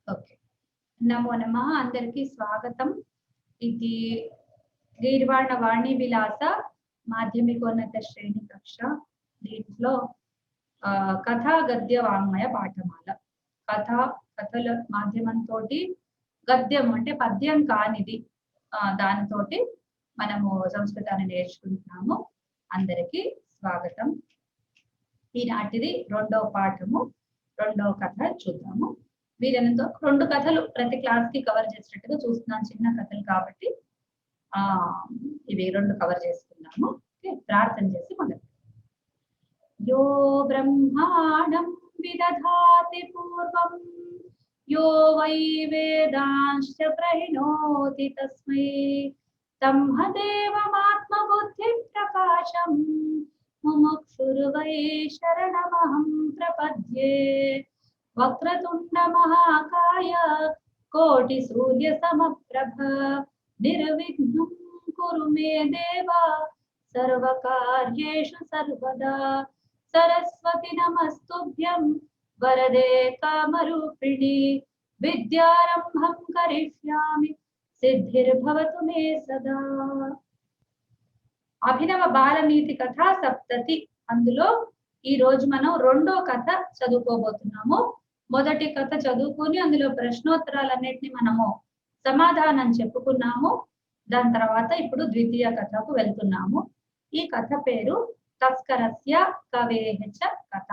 Okay. నమో నమః. అందరికీ స్వాగతం. ఇది గీర్వాణ వాణి విలాస మాధ్యమికోన్నత శ్రేణి కక్ష. దీంట్లో కథా గద్య వాంగ్మయ పాఠమాల. కథల మాధ్యమంతోటి గద్యం అంటే పద్యం కానిది దానితోటి మనము సంస్కృతాన్ని నేర్చుకుంటున్నాము. అందరికీ స్వాగతం. ఈనాటిది రెండో పాఠము, రెండో కథ చూద్దాము. వీలైనంత 2 కథలు ప్రతి క్లాస్ కి కవర్ చేసినట్టుగా చూస్తున్నాను. చిన్న కథలు కాబట్టి ఇవి 2 కవర్ చేసుకున్నాము. ప్రార్థన చేసి మొదలు. యో బ్రహ్మాణం విదధాతి పూర్వం యో వై వేదాంశ్చ ప్రహిణోతి తస్మై తమ్హదేవమాత్మబుద్ధి ప్రకాశం ముముక్షుర్వై శరణమహం ప్రపద్యే. వక్రతుండ మహాకాయ కోటి సూర్య సమప్రభ నిర్విఘ్నం కురు మే దేవ సర్వకార్యేషు సర్వదా. సరస్వతి నమస్తుభ్యం వరదే కామరూపిణి విద్యారంభం కరిష్యామి సిద్ధిర్భవతు మే సదా. అభినవ బాలనీతి కథ సప్తతి. అందులో ఈ రోజు మనం రెండో కథ చదువుకోబోతున్నాము. మొదటి కథ చదువుకొని అందులో ప్రశ్నోత్తరాలన్నిటిని మనము సమాధానం చెప్పుకున్నాము. దాని తర్వాత ఇప్పుడు ద్వితీయ కథకు వెళ్తున్నాము. ఈ కథ పేరు తస్కరస్య కవేః చ కథ.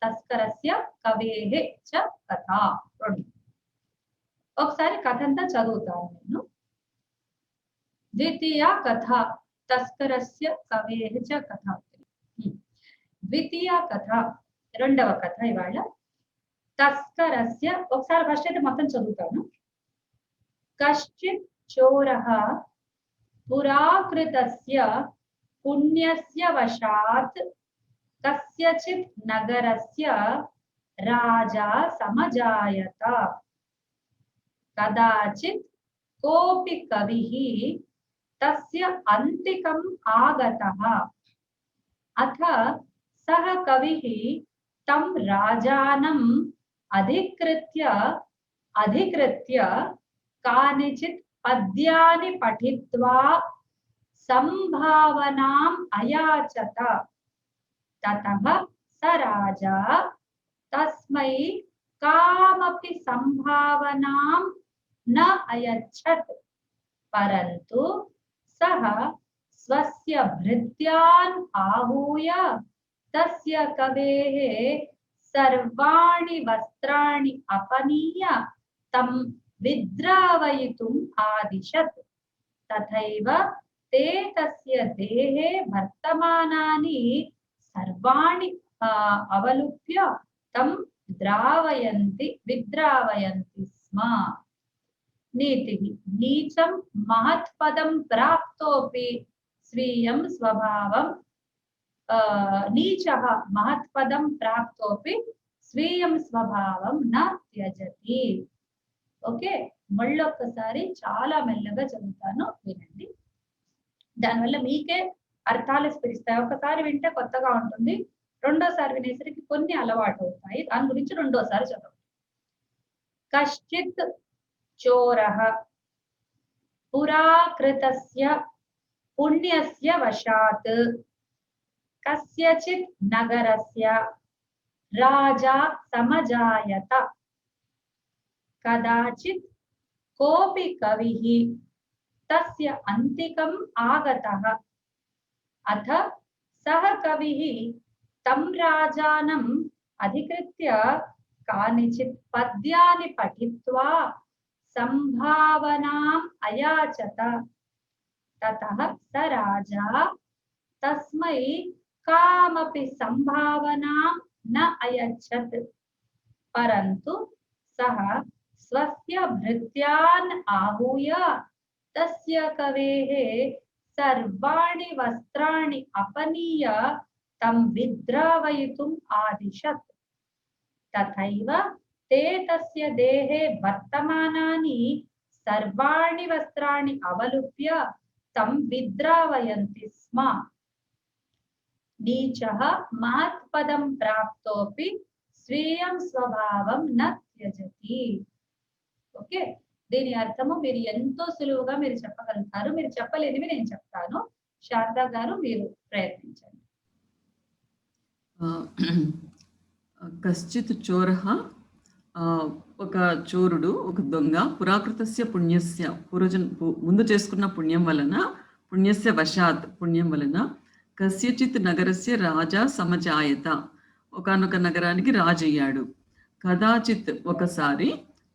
తస్కరస్య కవేః చ కథ. ఒకసారి కథ అంతా చదువుతాను నేను. ద్వితీయ కథ తస్కరస్య కవేః చ కథ. ద్వితీయ కథ, రెండవ కథ ఇవాళ. తస్కరస్య, ఒకసారి ఫస్ట్ అయితే మొత్తం చదువుతాను. కశ్చిత్ చోరః పురాకృతస్య పుణ్యస్య వశాత్ కస్యచిత్ నగరస్య రాజా సమజాయత. కదాచిత్ కోపి కవిః తస్య అంతికం ఆగతః. అథ సహ కవిః తం రాజానం అధికృత్య కానిచిత్ పద్యాని పఠిత్వా సంభావనాం అయాచత. తతః స రాజా తస్మై కామపి సంభావనాం న అయచ్చత్. పరంతు సహ స్వస్య భృత్యాన్ ఆహూయ తస్య కవేః సర్వాణి వస్త్రాణి అపనీయ తం విద్రావయితుం ఆదిశత్. తథైవ తే తస్య దేహే వర్తమానాని సర్వాణి అవలుప్య తం విద్రావయంతి స్మ. నీతిః నీచం మహత్పదం ప్రాప్తోపి స్వీయం స్వభావం నీచః మహత్పదం ప్రాప్తోపి స్వీయం స్వభావం న త్యజతి. ఓకే, మళ్ళొక్కసారి చాలా మెల్లగా చదువుతాను, వినండి. దానివల్ల మీకే అర్థాలు స్ఫురిస్తాయి. ఒకసారి వింటే కొత్తగా ఉంటుంది, రెండోసారి వినేసరికి కొన్ని అలవాటు అవుతాయి. దాని గురించి రెండోసారి చదవండి. కశ్చిత్ చోరః పురాకృతస్య పుణ్యస్య వశాత్ కస్యచిత్ నగరస్య రాజా సమజాయత. కదాచిత్ కోపి కవిః తస్య అంతికం ఆగతః. అథ సహ కవిః తం రాజానం అధికృత్య కానిచిత్ పద్యాని పఠిత్వా సంభావనాం అయాచత. తతః స రాజా తస్మై కామపి సంభావనాం న అయచ్చత్. పరంతు సహ స్వస్య భృత్యాన్ ఆహూయ తస్య కవేః సర్వాణి వస్త్రాణి అపనీయ తం విద్రావయితుం ఆదిశత్. తథైవ తే తస్య దేహే వర్తమానాని సర్వాణి వస్త్రాణి అవలుప్య తం విద్రావయంతి స్మ. నీచః మహత్పదం ప్రాప్తోపి శ్రేయం స్వభావం న త్యజతి. ఓకే, దీని అర్థము మీరు ఎంతో సులువుగా మీరు చెప్పగలుగుతారు. మీరు చెప్పలేనివి నేను చెప్తాను. శారదా గారు మీరు ప్రయత్నించండి. కశ్చిత్ చోరః, ఒక చోరుడు, ఒక దొంగ, పురాకృతస్య పుణ్యస్య, ముందు చేసుకున్న పుణ్యం వలన, పుణ్యస్య వశాత్, పుణ్యం వలన, కస్యచిత్ నగరస్య రాజా సమజాయత, ఒకానొక నగరానికి రాజు అయ్యాడు. కదాచిత్, ఒకసారి,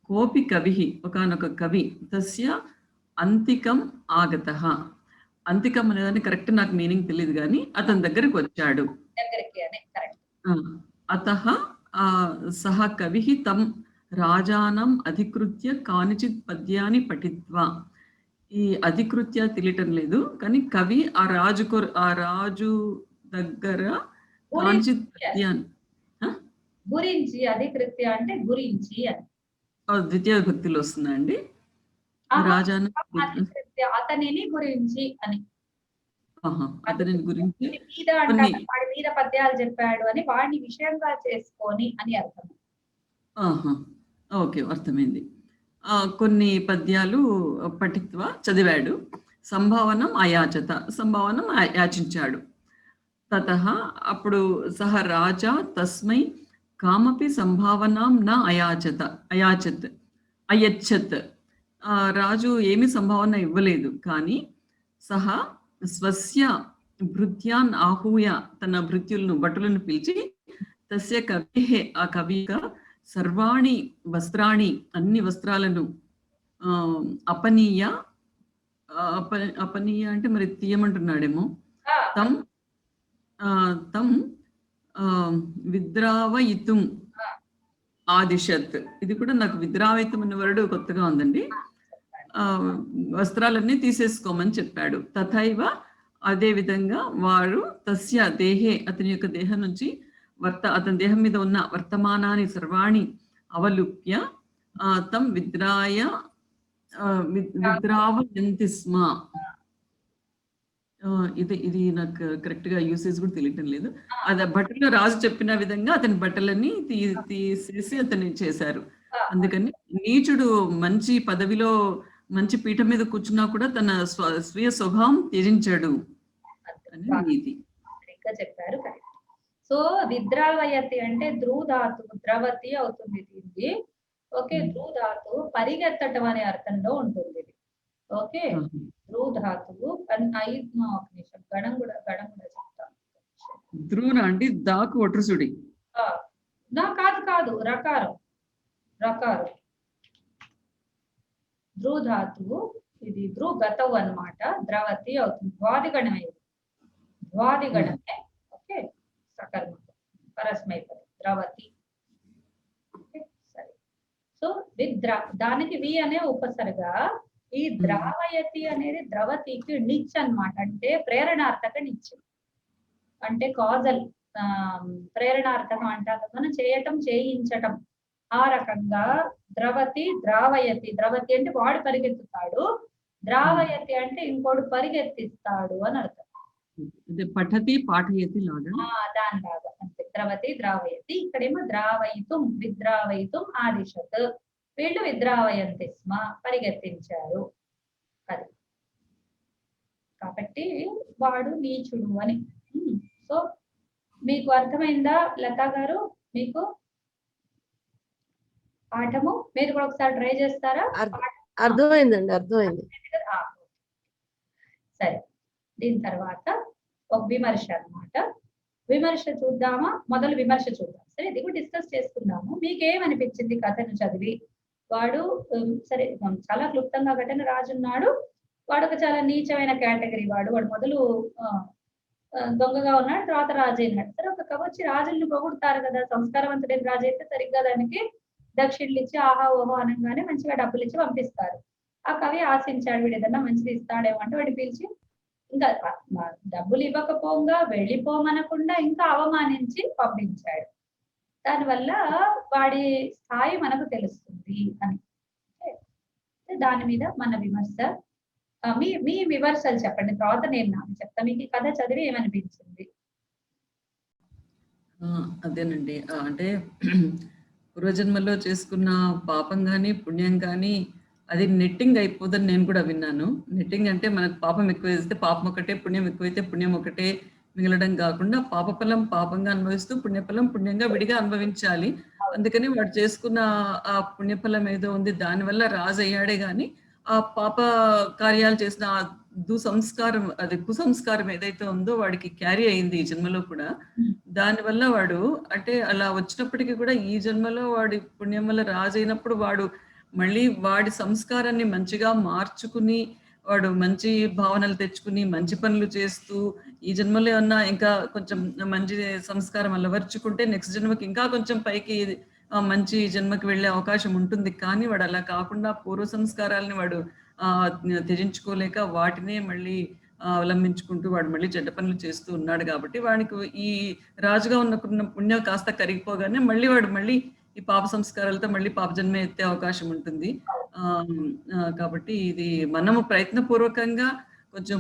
కోపి కవి, ఒకానొక కవి, తస్య అంతికం ఆగతః, అంతికం అనేదాన్ని కరెక్ట్ నాకు మీనింగ్ తెలియదు కానీ అతని దగ్గరికి వచ్చాడు. అతః సహ కవి తం రాజానం అధికృత్య కానిచిత్ పద్యాన్ని పఠిత్వా. ఈ అధికృత్య తెలియటం లేదు కానీ కవి ఆ రాజు దగ్గర కానిచిత్ పద్యాన్ని గురించి, అధికృత్య అంటే గురించి అని ద్వితీయ విభక్తిలో వస్తుందండి. రాజానం అతనిని గురించి అని, అతని గురించి వాడి మీద పద్యాలు చెప్పాడు అని, వాడిని విషయంగా చేసుకొని అని అర్థం. ఓకే, అర్థమైంది. కొన్ని పద్యాలు పఠిత్వ చదివాడు. సంభావనం అయాచత, సంభావనం యాచించాడు. తతః, అప్పుడు సహ రాజా తస్మై కామపి సంభావనాం న అయచ్చత్. రాజు ఏమి సంభావన ఇవ్వలేదు కానీ సహ స్వస్య భృత్యాన్ ఆహూయ, తన భృత్యులను, భటులను పిలిచి, తస్య కవి, ఆ కవిగా సర్వాణి వస్త్రాణి, అన్ని వస్త్రాలను, అపనీయ అంటే మరి తీయమంటున్నాడేమో, తం విద్రావయితుం ఆదిశత్. ఇది కూడా నాకు విద్రావయితం అనే వర్డ్ కొత్తగా ఉందండి. వస్త్రాలన్నీ తీసేసుకోమని చెప్పాడు. తథైవ, అదే విధంగా వారు తస్య దేహే, అతని యొక్క దేహం నుంచి, అతని దేహం మీద ఉన్న వర్తమానాన్ని సర్వాణి అవలుప్య తం విద్రావయంతి స్మ. ఇది నాకు కరెక్ట్ గా యూసేజ్ కూడా తెలియటం లేదు. అది బట్టలు రాజు చెప్పిన విధంగా అతని బట్టలన్నీ తీసేసి అతన్ని చేశారు. అందుకని నీచుడు మంచి పదవిలో, మంచి పీఠం మీద కూర్చున్నా కూడా తన స్వీయ స్వభావం త్యజించాడు అని చెప్పారు. సో విద్రావయతి అంటే ధ్రుధాతు, ద్రవతి అవుతుంది దీన్ని. ఓకే, ధ్రుధాతు పరిగెత్తటం అనే అర్థంలో ఉంటుంది. ఓకే, ధ్రుధాతువు గణం కూడా చెప్తాను. ధ్రువ అంటే దాకు ఒట్రసుడి, కాదు రకారం. ధ్రుధాతువు ఇది ధ్రుగతవు అన్నమాట. ద్రవతి అవుతుంది. ద్వాదిగణమే, ద్వాదిగణమే. ఓకే, సకర్మ పరస్మైపది ద్రవతి. సరే, సో దానికి వి అనే ఉపసర్గ. ఈ ద్రావయతి అనేది ద్రవతికి నిచ్ అన్నమాట. అంటే ప్రేరణార్థక నిచ్, అంటే కాజల్ ప్రేరణార్థకం అంటారు. మనం చేయటం, చేయించటం, ఆ రకంగా ద్రవతి ద్రావయతి. ద్రవతి అంటే వాడు పరిగెత్తుతాడు, ద్రావయతి అంటే ఇంకోడు పరిగెత్తిస్తాడు అని అర్థం. పఠతి పాఠయతి లాగా, దానిలాగా అంతే. ద్రవతి ద్రావయతి. ఇక్కడేమో ద్రావయితుం, విద్రావయితుం ఆదిశత్. వీళ్ళు విద్రావయంతి స్మ, పరిగెత్తించారు. అది కాబట్టి వాడు నీచుడు అని. సో మీకు అర్థమైందా లతా గారు? మీకు పాఠము మీరు కూడా ఒకసారి ట్రై చేస్తారా? అర్థమైందండి, అర్థమైంది. సరే, దీని తర్వాత ఒక విమర్శ అన్నమాట. విమర్శ చూద్దామా? మొదలు విమర్శ చూద్దాం. సరే, ఇది కూడా డిస్కస్ చేసుకుందాము. మీకేమనిపించింది కథను చదివి? వాడు సరే చాలా క్లుప్తంగా ఘటన రాజున్నాడు. వాడు ఒక చాలా నీచమైన కేటగిరీ వాడు. మొదలు దొంగగా ఉన్నాడు, తర్వాత రాజు అయినాడు. సరే, ఒక కవి వచ్చి రాజుల్ని పొగుడుతారు కదా. సంస్కారవంతుడైన రాజు అయితే సరిగ్గా దానికి దక్షిణలు ఇచ్చి ఆహా ఓహో అనగానే మంచిగా డబ్బులు ఇచ్చి పంపిస్తారు. ఆ కవి ఆశించాడు, వీడు ఏదన్నా మంచిది ఇస్తాడేమో అంటే వాడిని పిలిచి ఇంకా డబ్బులు ఇవ్వకపోగా వెళ్ళిపోమనకుండా ఇంకా అవమానించి పంపించాడు. దానివల్ల వాడి స్థాయి మనకు తెలుస్తుంది అని. దాని మీద మన విమర్శ. మీ విమర్శలు చెప్పండి, తర్వాత నేను చెప్తా. మీకు ఈ కథ చదివి ఏమనిపించింది? ఆ! అదేనండి. అంటే పూర్వజన్మలో చేసుకున్న పాపం గాని, పుణ్యం గాని అది నెట్టింగ్ అయిపోదని నేను కూడా విన్నాను. నెట్టింగ్ అంటే మనకు పాపం ఎక్కువేస్తే పాపం ఒకటే, పుణ్యం ఎక్కువైతే పుణ్యం ఒకటే మిగలడం గాకుండా పాపఫలం పాపంగా అనుభవిస్తూ, పుణ్యఫలం పుణ్యంగా విడిగా అనుభవించాలి. అవును. అందుకని వాడు చేసుకున్న ఆ పుణ్యఫలం ఏదో ఉంది దానివల్ల రాజయ్యాడే గాని, ఆ పాప కార్యాలు చేసిన ఆ దుసంస్కారం అది కుసంస్కారం ఏదైతే ఉందో వాడికి క్యారీ అయింది ఈ జన్మలో కూడా. హ్మ్. దానివల్ల వాడు అంటే అలా వచ్చినప్పటికీ కూడా ఈ జన్మలో వాడి పుణ్యం వల్ల రాజైనప్పుడు వాడు మళ్ళీ వాడి సంస్కారాన్ని మంచిగా మార్చుకుని వాడు మంచి భావనలు తెచ్చుకుని మంచి పనులు చేస్తూ ఈ జన్మలో ఏమన్నా ఇంకా కొంచెం మంచి సంస్కారం అలవర్చుకుంటే నెక్స్ట్ జన్మకి ఇంకా కొంచెం పైకి మంచి జన్మకి వెళ్ళే అవకాశం ఉంటుంది. కానీ వాడు అలా కాకుండా పూర్వ సంస్కారాలని వాడు త్యజించుకోలేక వాటినే మళ్ళీ అవలంబించుకుంటూ వాడు మళ్ళీ చెడ్డ పనులు చేస్తూ ఉన్నాడు కాబట్టి వాడికి ఈ రాజుగా ఉన్నకున్న పుణ్యం కాస్త కరిగిపోగానే మళ్ళీ వాడు మళ్ళీ ఈ పాప సంస్కారాలతో మళ్ళీ పాప జన్మ ఎత్తే అవకాశం ఉంటుంది. కాబట్టి ఇది మనము ప్రయత్నపూర్వకంగా కొంచెం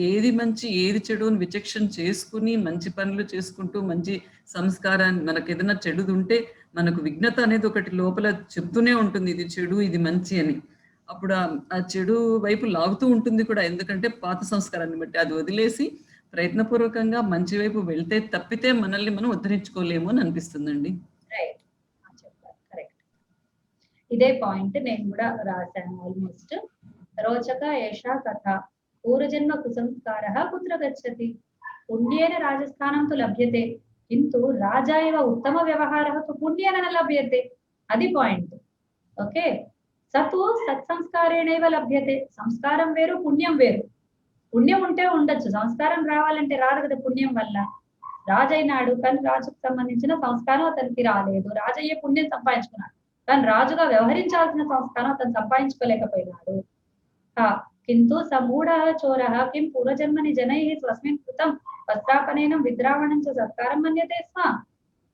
ఏది మంచి ఏది చెడు అని విచక్షణ చేసుకుని మంచి పనులు చేసుకుంటూ మంచి సంస్కారాన్ని మనకు ఏదైనా చెడుది ఉంటే మనకు విఘ్నత అనేది ఒకటి లోపల చెప్తూనే ఉంటుంది ఇది చెడు ఇది మంచి అని. అప్పుడు ఆ చెడు వైపు లాగుతూ ఉంటుంది కూడా. ఎందుకంటే పాత సంస్కారాన్ని బట్టి అది వదిలేసి ప్రయత్నపూర్వకంగా మంచి వైపు వెళ్తే తప్పితే మనల్ని మనం ఉద్ధరించుకోలేము అని అనిపిస్తుందండి. రైట్. చెప్పారు. కరెక్ట్. ఇదే పాయింట్ నేను కూడా రాశాను ఆల్మోస్ట్. రోచక ఏషా కథ పూర్వజన్మ కుసంస్కారः కుత్ర గచ్చతి పుణ్యేన రాజస్థానం తు లభ్యతే కింటు రాజా ఇవ ఉత్తమ వ్యవహారः తు పుణ్యేన న లభ్యతే. అది పాయింట్. ఓకే. సతు సత్సంస్కారేణైవ లభ్యతే. సంస్కారం వేరు పుణ్యం వేరు. పుణ్యం ఉంటే ఉండొచ్చు, సంస్కారం రావాలంటే రాదు కదా పుణ్యం వల్ల. రాజైనాడు కానీ రాజుకు సంబంధించిన సంస్కారం అతనికి రాలేదు. రాజయ్య పుణ్యం సంపాదించుకున్నాడు కానీ రాజుగా వ్యవహరించాల్సిన సంస్కారం అతను సంపాదించుకోలేకపోయినాడు. కింటు సమూఢ చోర కిం పూర్వజన్మని జనై స్వస్మిన్ కృతం వస్త్రాపనేనం విద్రావణం చ సత్కారం మన్యతే స్మ.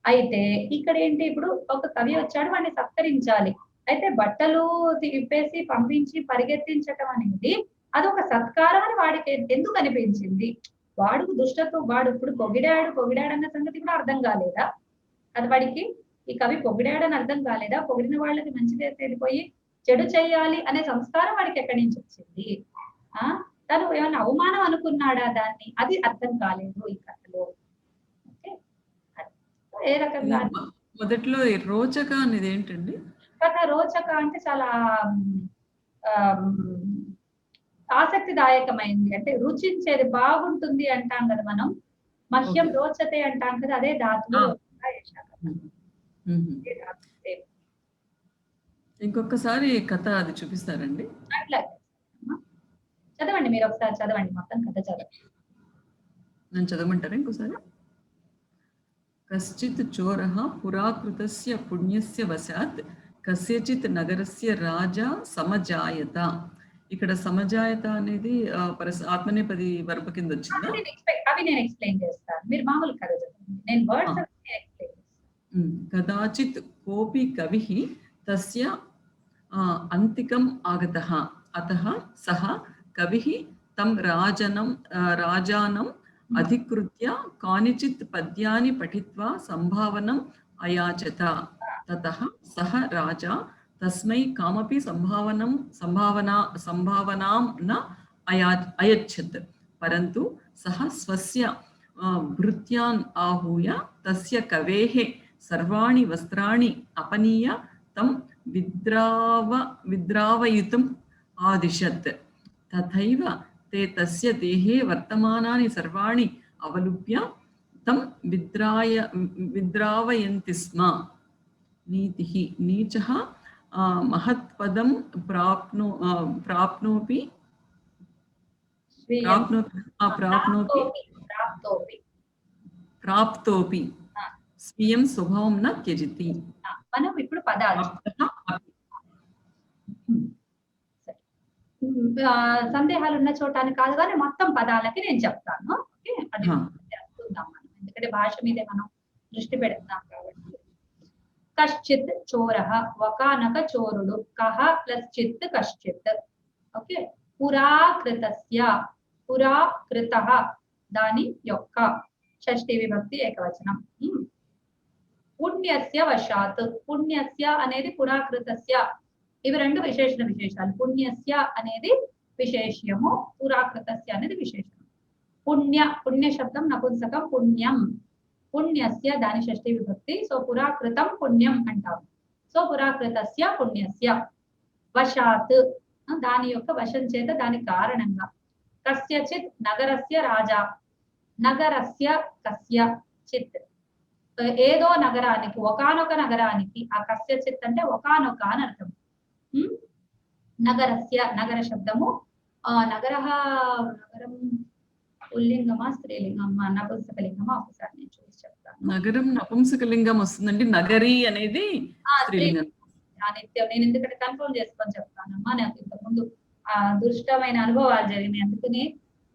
అయితే ఇక్కడ ఏంటి, ఇప్పుడు ఒక కవి వచ్చాడు వాడిని సత్కరించాలి. అయితే బట్టలు తిప్పేసి పంపించి పరిగెత్తించటం అనేది అది ఒక సత్కారం అని వాడికి ఎందుకు అనిపించింది? వాడు దుష్టత్వం, వాడు ఇప్పుడు పొగిడాడు అన్న సంగతి కూడా అర్థం కాలేదా? అది వాడికి ఈ కవి పొగిడాడని అర్థం కాలేదా? పొగిడిన వాళ్ళకి మంచి చేసేది పోయి చెడు చేయాలి అనే సంస్కారం వాడికి ఎక్కడి నుంచి వచ్చింది? తను ఏమైనా అవమానం అనుకున్నాడా దాన్ని? అది అర్థం కాలేదు ఈ కథలో. ఓకే. ఏ రకంగా మొదట్లో రోచక అనేది ఏంటండి? కథ రోచక అంటే చాలా ఆసక్తిదాయకమైంది, అంటే రుచించేది బాగుంటుంది అంటాం కదా మనం. మహ్యం రోచతే అంటాం కదా, అదే ధాతువు. ఇంకొకసారి కథ అది చూపిస్తారండి? అట్లా చదవండి, మీరు ఒకసారి చదవండి, మొత్తం కథ చదవండి. నేను చదవమంటారా ఇంకోసారి? కశ్చిత్ చోరః పురాకృతస్య పుణ్యస్య వశాత్ కస్యచిత్ నగరస్య రాజా సమజాయత. ఇక్కడ సమజాయత అనేది ఆత్మనేపది వర్బ్ కింద వచ్చిందా? అవి నేను ఎక్స్ప్లెయిన్ చేస్తాను, మీరు మామూలు కథ చదవండి, నేను వర్డ్స్ ఎక్స్ప్లెయిన్ చేస్తాను. కదాచిత్ కోపి కవిః తస్య అంతికం ఆగతః అతః సః కవిః తం రాజానం అధికృత్య కానిచిత్ పద్యాని పఠిత్వా సంభావనం అయాచత. తతః సః రాజా తస్మై కామపి సంభావనాం న అయచ్చత్. పరంతు సః స్వస్య భృత్యాన్ ఆహూయ తస్య కవేః సర్వాణి వస్త్రాణి అపనీయ తం విద్రావయితుం ఆదిశత్. తథైవ ते तस्य देहे वर्तमानानि सर्वाणि अवलुप्य तं विद्रावयन्ति स्म. नीतिः नीचः महत्पदं प्राप्तोपि స్వీయం స్వభావం న త్యజతి. మనం ఇప్పుడు పదాలు సందేహాలు ఉన్న చోటాన్ని కాదు కానీ మొత్తం పదాలకి నేను చెప్తాను. ఓకే, అది చూద్దాం మనం, ఎందుకంటే భాష మీదే మనం దృష్టి పెడుతున్నాం కాబట్టి. కశ్చిత్ చోరః వకానక చోరుడు, కహ ప్లస్ చిత్ కశ్చిత్. ఓకే. పురాకృతస్య పురాకృతః దాని యొక్క షష్ఠీ విభక్తి ఏకవచనం. పుణ్యస్య వశాత్. పుణ్యస్య అనేది పురాకృతస్య, ఇవి రెండు విశేషాలు. పుణ్యస్య అనేది విశేష్యము, పురాకృతస్య అనేది విశేషం. పుణ్య శబ్దం నపుంసకం, పుణ్యం. పుణ్యస్య దాని షష్ఠీ విభక్తి. సో పురాకృతం పుణ్యం అంటాం. సో పురాకృతస్య పుణ్యస్య వశాత్, దాని యొక్క వశం చేత, దాని కారణంగా. కస్యచిత్ నగరస్య రాజా. నగరస్య కస్య చిత్, ఏదో నగరానికి, ఒకానొక నగరానికి. ఆ కస్యచిత్ అంటే ఒకానొక అని అర్థం. నగరస్య, నగర శబ్దము. నగరం పుల్లింగమా స్త్రీలింగమా నపుంసకలింగమా ఒకసారి నేను చూసి చెప్తాను. నగరం నపుంసకలింగం వస్తుందండి, నగరి అనేది స్త్రీలింగం. నిత్యం నేను ఎందుకంటే కన్ఫర్మ్ చేసుకొని చెప్తానమ్మా, నాకు ఇంతకుముందు దుష్టమైన అనుభవాలు జరిగినాయి, అందుకని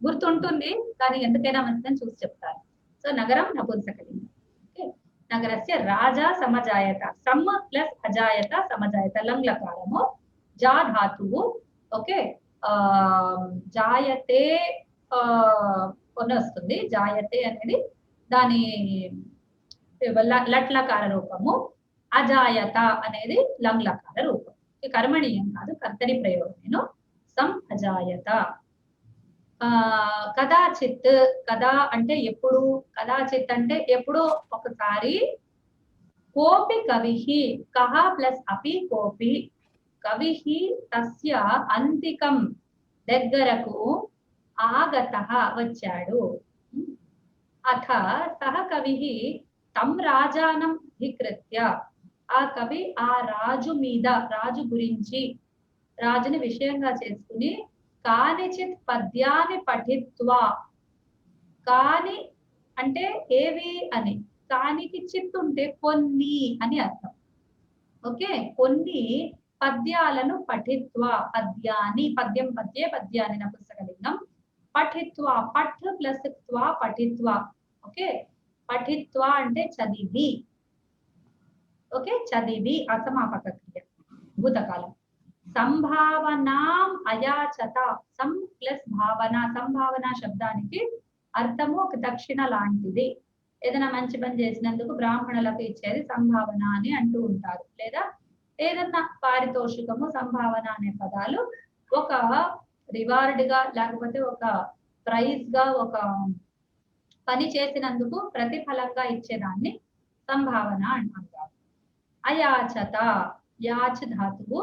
గుర్తుంటుంది, కానీ ఎందుకైనా మంచిదని చూసి చెప్తాను. సో నగరం నపుంసకలింగం. ఓకే, నగరస్య రాజా సమజాయత. సమ్ ప్లస్ అజాయత సమజాయత, లంగ్లకారము. జా ధాతువు. ఓకే, జాయతే వస్తుంది. జాయతే అనేది దాని లట్లకార రూపము. అజాయత అనేది లంగ్లకార రూపం. కర్మణీయం కాదు, కర్తరి ప్రయోగం. నేను సం అజాయత. కదాచిత్, కదా అంటే ఎప్పుడు, కదాచిత్ అంటే ఎప్పుడో ఒకసారి. కోపి కవిహి, కహ ప్లస్ అపి కోపి. కవిహి తస్య అంతికం, దగ్గరకు. ఆగతః వచ్చాడు. అథ సహ కవిహి తం రాజానం అధికృత్య. ఆ కవి ఆ రాజు మీద, రాజు గురించి, రాజుని విషయంగా చేసుకుని కానిచిత్ పద్యాన్ని పఠిత్వా. కాని అంటే ఏవి అని, కానికి చిత్ ఉంటే కొన్ని అని అర్థం. ఓకే, కొన్ని పద్యాలను పఠిత్వా. పద్యాన్ని, పద్యం పద్యే పద్యాన్ని నపుంసకలింగం. పఠిత్వా, పఠ్ ప్లస్ త్వా, పఠిత్వా. ఓకే, పఠిత్వా అంటే చదివి. ఓకే, చదివి అసమాపక క్రియ, భూతకాలం. సంభావనాం అయాచత. సం ప్లస్ భావన. సంభావన శబ్దానికి అర్థము ఒక దక్షిణ లాంటిది. ఏదైనా మంచి పని చేసినందుకు బ్రాహ్మణులకు ఇచ్చేది సంభావన అని అంటూ ఉంటారు. లేదా ఏదన్నా పారితోషికము, సంభావన అనే పదాలు ఒక రివార్డ్ గా, లేకపోతే ఒక ప్రైజ్ గా, ఒక పని చేసినందుకు ప్రతిఫలంగా ఇచ్చేదాన్ని సంభావన అంటారు. అయాచత, యాచ్ ధాతువు.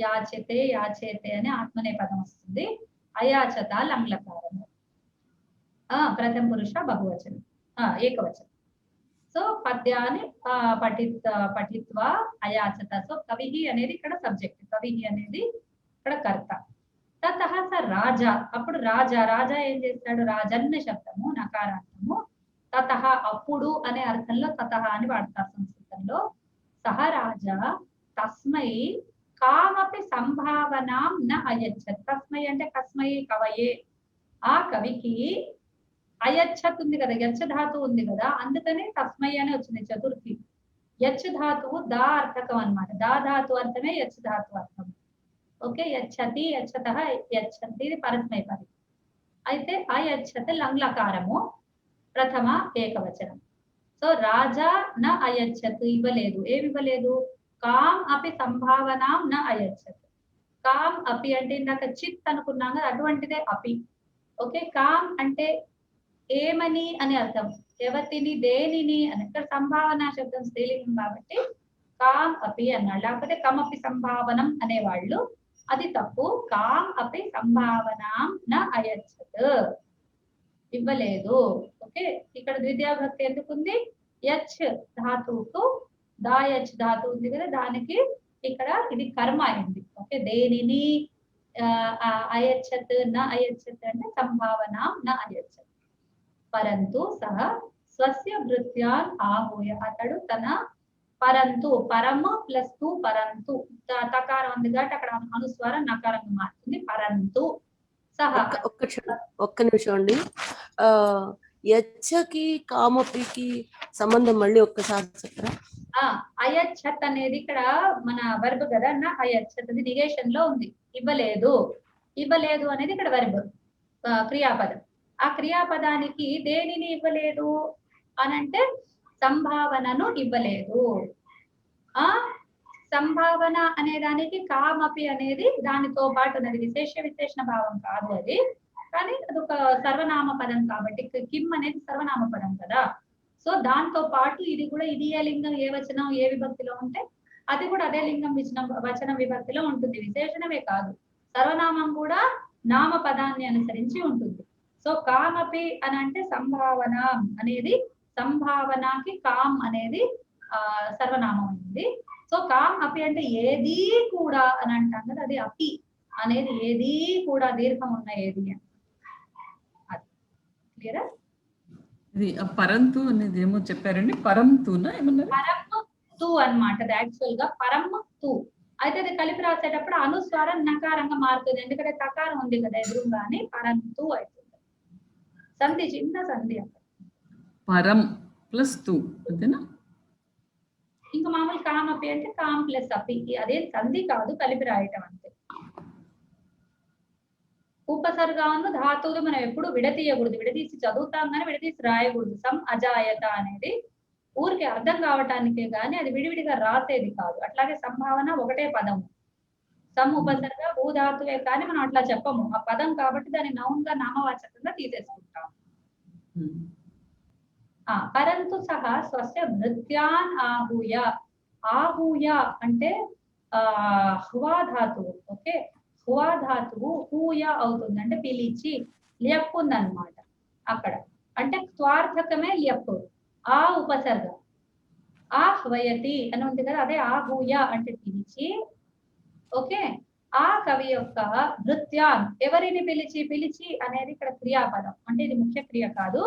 యాచతే, యాచేతే అని ఆత్మనేపదం వస్తుంది. అయాచత లంగ్లకారము. ప్రథమ పురుష బహువచనం, ఏకవచనం. సో పద్యాన్ని పఠిత్వా అయాచత. సో కవిహి అనేది ఇక్కడ సబ్జెక్ట్, కవిహి అనేది ఇక్కడ కర్త. తతః స రాజా. అప్పుడు రాజా, రాజా ఏం చేస్తాడు? రాజన్న శబ్దము నకారార్థము. తతః అప్పుడు అనే అర్థంలో తతః అని వాడతారు సంస్కృతంలో. సహ రాజా తస్మై కామపి సంభావనాం న అయచ్చత్. తస్మై అంటే కస్మై కవయే. ఆ కవికి అయచ్చత్ ఉంది కదా, యచ్చ ధాతువు ఉంది కదా, అందుకని తస్మై అని వచ్చింది చతుర్థి. యచ్చ ధాతువు దా అర్థకం అన్నమాట. దా ధాతు అర్థమే యచ్చ ధాతు అర్థం. ఓకే, యచ్చతి, యచ్చతః, యచ్చంతి, ఇది పరస్మైపది. అయితే అయచ్చత్ లంగ్లకారము, ప్రథమ ఏకవచనం. సో రాజా న అయచ్చత్, ఇవ్వలేదు. ఏమి ఇవ్వలేదు? కాం అపి సంభావనాం న అయచ్చత్. కాం అపి అంటే ఇందాక చిత్ అనుకున్నాం కదా, అటువంటిదే అపి. ఓకే, కాం అంటే ఏమని అని అర్థం, ఎవతిని, దేనిని అని. ఇక్కడ సంభావన శబ్దం స్త్రీలింగం కాబట్టి కాం అపి అన్నాడు. లేకపోతే కమపి సంభావనం అనేవాళ్ళు, అది తప్పు. కాం అపి సంభావనాం న అయచ్చత్, ఇవ్వలేదు. ఓకే, ఇక్కడ ద్వితీయ భక్తి ఎందుకుంది? యచ్ ధాతువుకు దాయచ్ ధాతువు ఉంది కదా, దానికి ఇక్కడ ఇది కర్మ అయింది. ఓకే, దేనిని అయచ్చత్ న అయచ్చత్ అంటే సంభావనాం న అయచ్చత్. పరంతు సహ స్వస్య భృత్యాన్ ఆహూయ. అతడు తన పరంతు, పరము ప్లస్ తు, పరంతు తకారం ఉంది కాబట్టి అక్కడ అనుస్వారం నకారంగా మారుతుంది. పరంతు సహ. ఒక్క నిమిషం అండి. యచ్చకి కామపికి సంబంధం మళ్ళీ ఒక్కసారి చెప్పరా? అయచ్చత్ అనేది ఇక్కడ మన వర్బ్ కదా అన్న. అయచ్చత్ అది నిగేషన్ లో ఉంది. ఇవ్వలేదు, ఇవ్వలేదు అనేది ఇక్కడ వర్బ్, క్రియాపదం. ఆ క్రియాపదానికి దేనిని ఇవ్వలేదు అని అంటే సంభావనను ఇవ్వలేదు. ఆ సంభావన అనే దానికి కామపి అనేది దానితో పాటు ఉన్నది, విశేషణ భావం కాదు అది, కానీ అదొక సర్వనామ పదం కాబట్టి కిమ్ అనేది సర్వనామ పదం కదా. సో దాంతో పాటు ఇది కూడా, ఇది ఏ లింగం ఏ వచనం ఏ విభక్తిలో ఉంటే అది కూడా అదే లింగం వచనం విభక్తిలో ఉంటుంది. విశేషణమే కాదు, సర్వనామం కూడా నామ పదాన్ని అనుసరించి ఉంటుంది. సో కామపి అని అంటే సంభావన అనేది, సంభావనకి కామ్ అనేది సర్వనామం అయింది. సో కామ్ అపి అంటే ఏది కూడా అని అంటాం కదా, అది అపి అనేది ఏది కూడా దీర్ఘం ఉన్న ఏది అని. అది క్లియరా? ఇది పరంతు అనేది ఏమో చెప్పారండి, పరంతునా ఏమన్నారు? పరమ్తు అన్నమాట. అది యాక్చువల్ గా పరమ్తు. అయితే అది కలిపి రాసేటప్పుడు అనుస్వారం నకారంగా మారుతుంది, ఎందుకంటే తకారం ఉంది కదా ఎదురుగా అని పరంతు అవుతుంది. సంధి, చిన్న సంధి అక్కడ. పరం ప్లస్ తు అంతేనా? ఇంకా మామూలు కామపి అంటే కామ్ ప్లస్ అపి, అదే సంధి కాదు, కలిపి రాయటం అంతే. ఉపసర్గాను ధాతువులు మనం ఎప్పుడు విడతీయకూడదు, విడదీసి చదువుతాం కానీ విడదీసి రాయకూడదు. సం అజాయత అనేది ఊరికి అర్థం కావటానికే గాని అది విడివిడిగా రాసేది కాదు. అట్లాగే సంభావన ఒకటే పదము, సం ఉపసర్గ భూధాతువే కానీ మనం అట్లా చెప్పము. ఆ పదం కాబట్టి దాన్ని నౌన్ గా నామవాచకంగా తీసేసుకుంటాం. పరంతు సహా స్వస్య భృత్యాన్ ఆహూయ. ఆహూయ అంటే హువా ధాతువు. ఓకే, హువా ధాతువు హూయ అవుతుంది అంటే పిలిచి, ల్యప్ ఉందన్నమాట అక్కడ. అంటే స్వార్థకమే ల్యప్, ఆ ఉపసర్గ. ఆహ్వయతి అని ఉంది కదా, అదే ఆహూయ అంటే పిలిచి. ఓకే, ఆ కవి యొక్క భృత్యాన్ ఎవరిని పిలిచి, పిలిచి అనేది ఇక్కడ క్రియాపదం అంటే ఇది ముఖ్య క్రియ కాదు,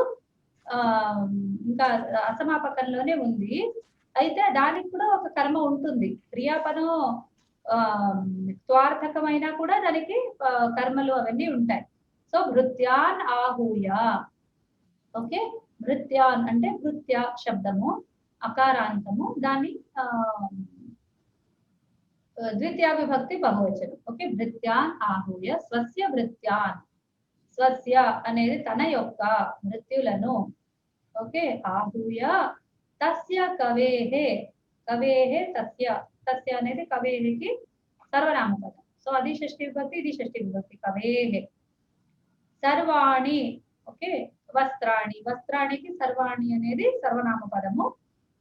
ఇంకా అసమాపకంలోనే ఉంది. అయితే దానికి కూడా ఒక కర్మ ఉంటుంది. క్రియాపదం స్వార్థకమైనా కూడా దానికి కర్మలు అవన్నీ ఉంటాయి. సో భృత్యాన్ ఆహూయ. ఓకే, భృత్యాన్ అంటే భృత్య శబ్దము అకారాంతము, దాన్ని ద్వితీయ విభక్తి బహువచనం. ఓకే, భృత్యాన్ ఆహూయ స్వస్య భృత్యాన్. స్వస్య అనేది తన యొక్క మృత్యులను. ఓకే, ఆహూయ తస్య కవేహే. కవేహే తస్య, తస్య అనేది కవేహికి సర్వనామ పదం. సో అది షష్ఠి విభక్తి, ఇది షష్ఠి విభక్తి. కవేహే సర్వాణి. ఓకే, వస్త్రాణి, వస్త్రానికి సర్వాణి అనేది సర్వనామ పదము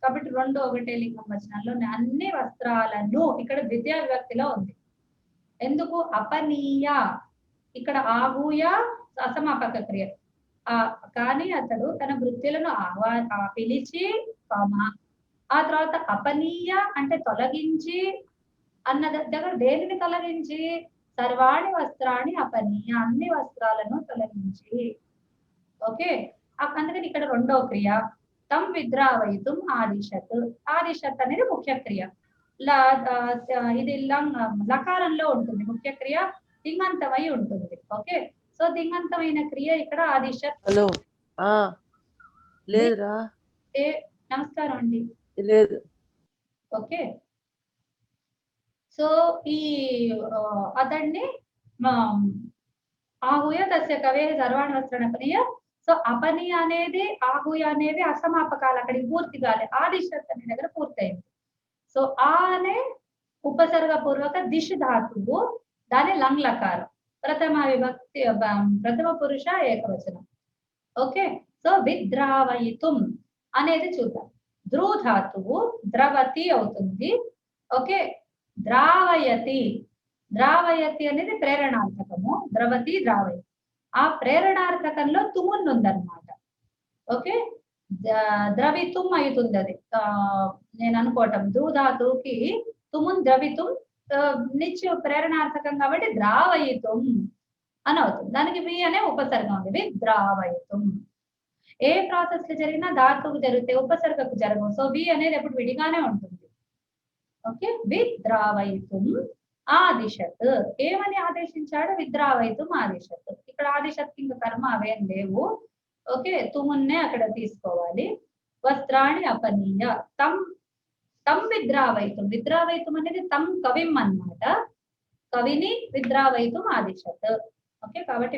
కాబట్టి రెండు ఒకటే లింగం వచనాల్లో అన్ని వస్త్రాలను ఇక్కడ ద్వితీయ విభక్తిలో ఉంది. ఎందుకు? అపనీయ. ఇక్కడ ఆహూయ అసమాపక క్రియ, కానీ అతడు తన వృత్తులను పిలిచి ఆ తర్వాత అపనీయ అంటే తొలగించి అన్న దగ్గర దేనిని తొలగించి? సర్వాణి వస్త్రాన్ని అపనీయ, అన్ని వస్త్రాలను తొలగించి. ఓకే, అందుకని ఇక్కడ రెండో క్రియ తం విద్రావయితుం ఆదిశత్. ఆదిశత్ అనేది ముఖ్య క్రియ. ఇది లకారంలో ఉంటుంది ముఖ్య క్రియ, తింగంతమై ఉంటుంది. ఓకే, సో తింగంతమైన క్రియ ఇక్కడ ఆదిశత్. హలో లేదురా, నమస్కారం అండి. లేదు. ఓకే, సో ఈ అతన్ని ఆహూయ తస్య కవే సర్వాణి వస్త్రాన్ని అపనీయ. సో అపనీయ అనేది ఆహూయ అనేది అసమాపకాలు అక్కడికి పూర్తి కాలే, ఆదిశత్ అనే దగ్గర పూర్తయింది. సో ఆ అనే ఉపసర్గ పూర్వక దిశ్ ధాతువు, దాని లంగ్ లకారం, ప్రథమ విభక్తి ప్రథమ పురుష ఏకవచనం. ఓకే, సో విద్రావయితుం అనేది చూద్దాం. ధ్రు ధాతువు ద్రవతి అవుతుంది. ఓకే, ద్రావయతి. ద్రావయతి అనేది ప్రేరణార్థకము, ద్రవతి ద్రావయతి. ఆ ప్రేరణార్థకంలో తుమున్ ఉందన్నమాట. ఓకే, ద్రవితుం అవుతుంది అది నేను అనుకోవటం. ధ్రు ధాతువుకి తుమున్ ద్రవితుం నిత్య ప్రేరణార్థకం కాబట్టి ద్రావయితుం అని అవుతుంది. దానికి వి అనే ఉపసర్గం ఉంది, విద్రావయితుం. ఏ ప్రాసెస్ లో జరిగినా ధాతువుకు జరిగితే ఉపసర్గకు జరగవు. సో వి అనేది ఎప్పుడు విడిగానే ఉంటుంది. ఓకే, విద్రావయితుం ఆదిశత్. ఏమని ఆదేశించాడు? విద్రావయితుం ఆదిశత్. ఇక్కడ ఆదిశత్ ఇంకా కర్మ అవేం లేవు. ఓకే, తుమున్నే అక్కడ తీసుకోవాలి. వస్త్రాన్ని అపనీయ తం తం విద్రావయితుం. విద్రావయితుం అనేది తం కవిం అన్నమాట, కవిని విద్రావయితుం ఆదిశత్. ఓకే, కాబట్టి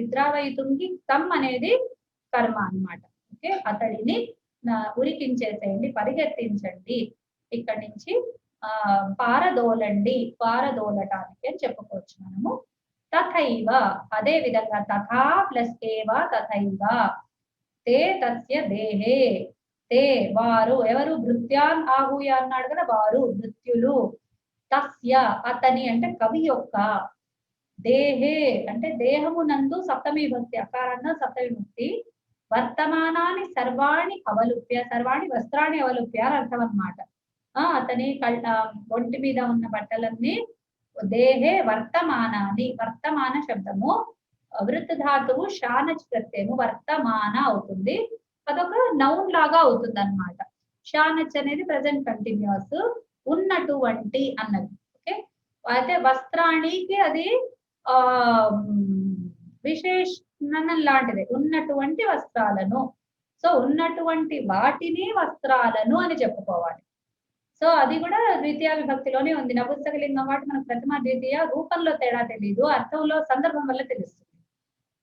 విద్రావయితుంకి తం అనేది కర్మ అన్నమాట. ఓకే, అతడిని ఉరికించేసేయండి, పరిగెత్తించండి, ఇక్కడి నుంచి పారదోలండి, పారదోలటానికి అని చెప్పుకోవచ్చు మనము. తథైవ అదే విధంగా, తథా ప్లస్ ఏవ తథైవ, తే తస్య దేహే, తే వారు, ఎవరు, భృత్యాన్ ఆహూయ అన్నాడు కదా, వారు భృత్యులు, తస్య అతని అంటే కవి యొక్క, దేహే అంటే దేహము నందు సప్తమి విభక్తి, అకారాన్న సప్తమి విభక్తి, వర్తమానాన్ని సర్వాణి అవలుప్య, సర్వాణి వస్త్రాన్ని అవలుప్య అని అర్థం అన్నమాట. అతని ఒంటి మీద ఉన్న బట్టలన్నీ, దేహే వర్తమానాన్ని, వర్తమాన శబ్దము వృత్ ధాతువు షానచ్ ప్రత్యయము వర్తమాన అవుతుంది, అదొక నౌన్ లాగా అవుతుంది అన్నమాట. షానచ్ అనేది ప్రెసెంట్ కంటిన్యూస్, ఉన్నటువంటి అన్నది. ఓకే, అయితే వస్త్రానికి అది విశేషణం లాంటిది, ఉన్నటువంటి వస్త్రాలను. సో ఉన్నటువంటి వాటిని వస్త్రాలను అని చెప్పుకోవాలి. సో అది కూడా ద్వితీయ విభక్తిలోనే ఉంది. నపుంసకలింగం వాటి మనకు ప్రథమ ద్వితీయ రూపంలో తేడా తెలీదు, అర్థంలో సందర్భం వల్ల తెలుస్తుంది.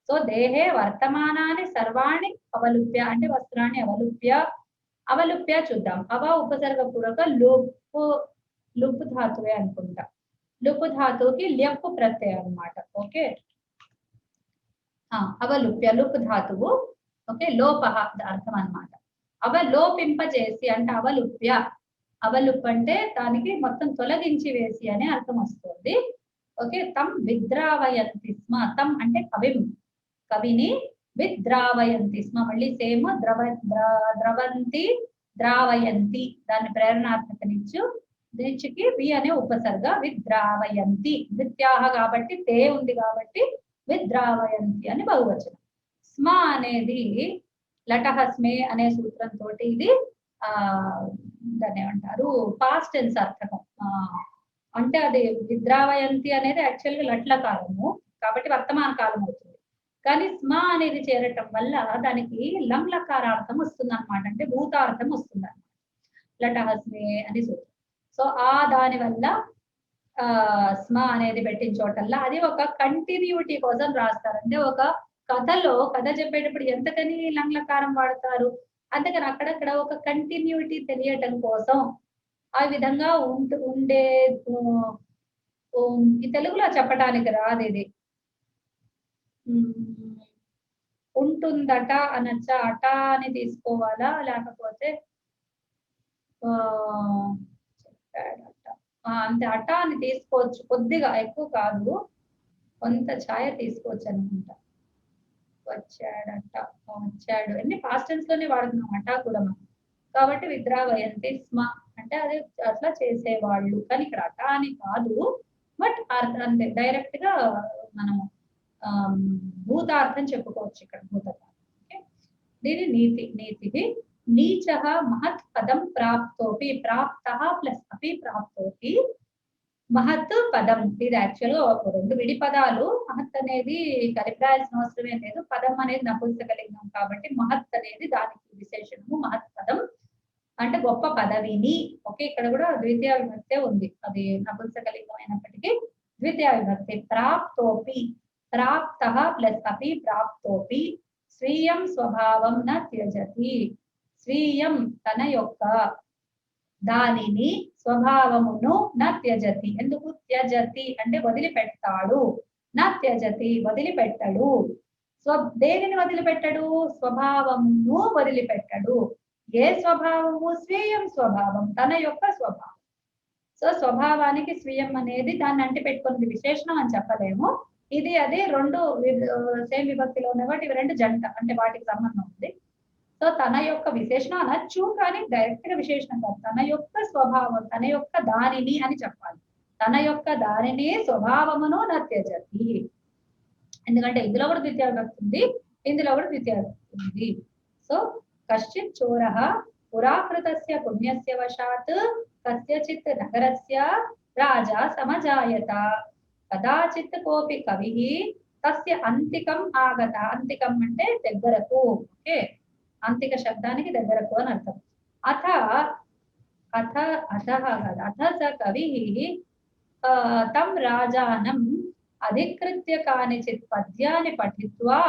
సో దేహే వర్తమానాన్ని సర్వాణి అవలుప్య అంటే వస్త్రాన్ని అవలుప్య, అవలుప్య చూద్దాం. అవ ఉపసర్గ పూర్వక లుప్పు ధాతువే అనుకుంటా, లుప్పు ధాతువుకి ల్యప్పు ప్రత్యయం అన్నమాట. ఓకే, అవలుప్య లుప్పు ధాతువు, ఓకే, లోప అర్థం అన్నమాట. అవలోపింపజేసి అంటే అవలుప్య, అవలుప్ అంటే దానికి మొత్తం తొలగించి వేసి అనే అర్థం వస్తుంది. ఓకే, తం విద్రావయంతి స్మ, తం అంటే కవిం, కవిని, విద్రావయంతి స్మ మళ్ళీ సేమ్, ద్రవంతి ద్రావయంతి, దాన్ని ప్రేరణాత్మకనిచ్చు, దీనికి వి అనే ఉపసర్గ, విద్రావయంతి, విద్యాహ కాబట్టి తే ఉంది కాబట్టి విద్రావయంతి అని బహువచనం. స్మ అనేది లటహ స్మే అనే సూత్రంతో ఇది దాన్ని ఏమంటారు, పాస్ట్ టెన్స్ అర్థకం. అంటే అది విద్రావయంతి అనేది యాక్చువల్గా లట్ల కాలము కాబట్టి వర్తమాన కాలం అవుతుంది, కానీ స్మ అనేది చేరటం వల్ల దానికి లంలకారార్థం వస్తుంది అనమాట, అంటే భూతార్థం వస్తుంది అనమాట, లటహస్మే అని సూత్రం. సో దాని వల్ల స్మ అనేది పెట్టిన చోటల్లా అది ఒక కంటిన్యూటీ కోసం రాస్తారు. అంటే ఒక కథలో కథ చెప్పేటప్పుడు ఎంతకని లంలకారం వాడతారు, అందుకని అక్కడక్కడ ఒక కంటిన్యూటీ తెలియటం కోసం ఆ విధంగా ఉండే. ఈ తెలుగులో చెప్పడానికి రాదు ఇది, ఉంటుందట అనొచ్చా, అట అని తీసుకోవాలా, లేకపోతే అంతే అట అని తీసుకోవచ్చు, కొద్దిగా ఎక్కువ కాదు, కొంత ఛాయ తీసుకోవచ్చు అనుకుంటా. వచ్చాడట, వచ్చాడు అన్ని పాస్ట్ టెన్స్ లోనే వాడుతున్నాం అట కూడా మనం, కాబట్టి విద్రావయంతి స్మ అంటే అది అట్లా చేసేవాళ్ళు, కానీ ఇక్కడ అట అని కాదు, బట్ అంతే డైరెక్ట్ గా మనం భూతార్థం చెప్పుకోవచ్చు ఇక్కడ, భూతకాలం. ఓకే, దీని నీతి, నీతిది నీచ మహత్ పదం ప్రాప్తోపి, ప్రాప్త ప్లస్ అపి ప్రాప్తోపి, మహత్ పదం ఇది యాక్చువల్ గా రెండు విడి పదాలు, మహత్ అనేది కలిపి రాయాల్సిన అవసరమే లేదు, పదం అనేది నపుంసకలింగం కాబట్టి మహత్ అనేది దానికి విశేషణము, మహత్ పదం అంటే గొప్ప పదవిని. ఓకే, ఇక్కడ కూడా ద్వితీయ విభక్తే ఉంది, అది నపుంసకలింగం అయినప్పటికీ ద్వితీయ విభక్తి. ప్రాప్తోపి, ప్రాప్త ప్లస్ అపి ప్రాప్తోపి, స్వీయం స్వభావం న త్యజతి, స్వీయం తన యొక్క, దానిని, స్వభావమును న త్యజతి, ఎందుకు త్యజతి అంటే వదిలిపెడతాడు, న త్యజతి వదిలిపెట్టడు, దేనిని వదిలిపెట్టడు, స్వభావమును వదిలిపెట్టడు. ఏ స్వభావము, స్వీయం స్వభావం, తన యొక్క స్వభావం. సో స్వభావానికి స్వీయం అనేది దాన్ని అంటి పెట్టుకున్నది విశేషణం అని చెప్పలేము, ఇది అదే రెండు సేమ్ విభక్తిలో ఉన్న వాటి రెండు జంట, అంటే వాటికి సంబంధం ఉంది. సో తన యొక్క విశేషణం అనొచ్చు, కానీ డైరెక్ట్ గా విశేషణం కాదు, తన యొక్క స్వభావం, తన యొక్క దానిని అని చెప్పాలి, తన యొక్క దానిని స్వభావమును నత్యజతి, ఎందుకంటే ఇందులో కూడా ద్వితీయ విభక్తి ఉంది, ఇందులో కూడా ద్వితీయ విభక్తి ఉంది. సో కశ్చిత్ చోరః పురాకృతస్య పుణ్యస్య వశాత్ కస్యచిత్ నగరస్య రాజా సమజాయత, కదాచిత్ కోపి కవిః తస్య అంతికం ఆగత, అంతికం అంటే దగ్గరకు. ఓకే, అంతిక శబ్దానికి దగ్గరకు అని అర్థం. అథ అథ అథః అథ స కవిః తం రాజానం అధికృత్య కానిచిత్ పద్యాన్ని పఠిత్వా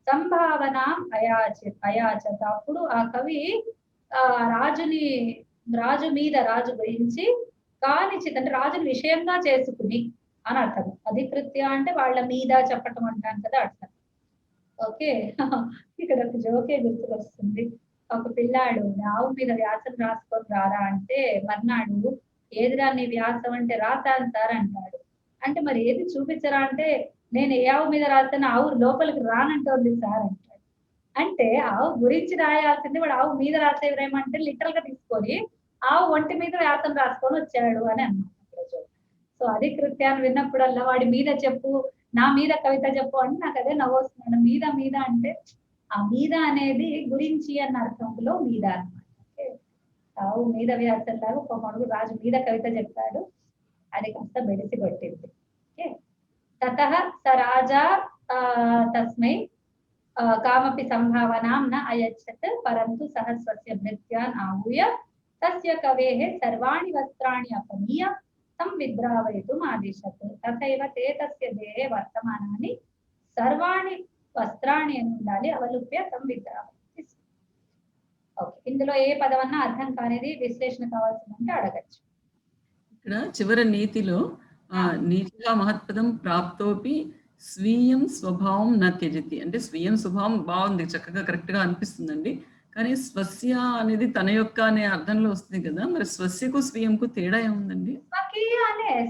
సంభావనాం అయాచత, అప్పుడు ఆ కవి రాజు మీద రాజు గురించి కానిచిత్ అంటే రాజుని విషయంగా చేసుకుని అని అర్థం. అధికృత్య అంటే వాళ్ళ మీద చెప్పటం అంటాం కదా అట్లా. ఓకే. ఇక్కడ ఒక జోకే గుర్తుకొస్తుంది. ఒక పిల్లాడు ఆవు మీద వ్యాసం రాసుకొని రారా అంటే మర్నాడు ఏదిరా నీ వ్యాసం అంటే రాశాను సార్ అంటాడు. అంటే మరి ఏది చూపించరా అంటే నేను ఏ ఆవు మీద రాస్తాను ఆవు లోపలికి రానంటోంది సార్ అంటాడు. అంటే ఆవు గురించి రాయాల్సింది వాడు ఆవు మీద రాసేవరేమంటే లిటరల్ గా తీసుకొని ఆవు ఒంటి మీద వ్యాసం రాసుకొని వచ్చాడు అని అన్నమాట. సో అది కృత్యాన్ని విన్నప్పుడల్లా వాడి మీద చెప్పు, నా మీద కవిత చెప్పు అంటే నాకు అదే నవ్వొస్తున్నాడు. మీద మీద అంటే ఆ మీద అనేది గురించి అన్న అర్థంలో మీద అన్నమాట. ఆవు మీద వ్యాసం లాగా ఒక మడుగు రాజు మీద కవిత చెప్పాడు. అది కాస్త బెడిసి కొట్టింది. ఓకే. తతః స రాజా తస్మై కామపి సంభావనాం న అయచ్చత్ పరంతు సహ స్వస్య భృత్యాన్ ఆహూయ తస్య కవేః సర్వాణి వస్త్రాణి అపనీయ తం విద్రావయితుం ఆదిశత్ తథైవ తే తస్య దేహే వర్తమానాని సర్వాణి వస్త్రాణి అని ఉండాలి అవలుప్య తం విద్రావయితి. ఓకే. ఇందులో ఏ పదమన్నా అర్థం కానిది విశ్లేషణ కావాల్సిందంటే అడగచ్చు. ఇక్కడ చివరి నీతిలో నీతిగా మహత్పదం ప్రాప్తోపి స్వీయం స్వభావం నా త్యజతి అంటే స్వీయం స్వభావం బాగుంది, చక్కగా కరెక్ట్ గా అనిపిస్తుందండి. కానీ స్వస్య అనేది తన యొక్క అనే అర్థంలో వస్తుంది కదా, మరి స్వస్యకు స్వీయంకు తేడా ఏముందండి?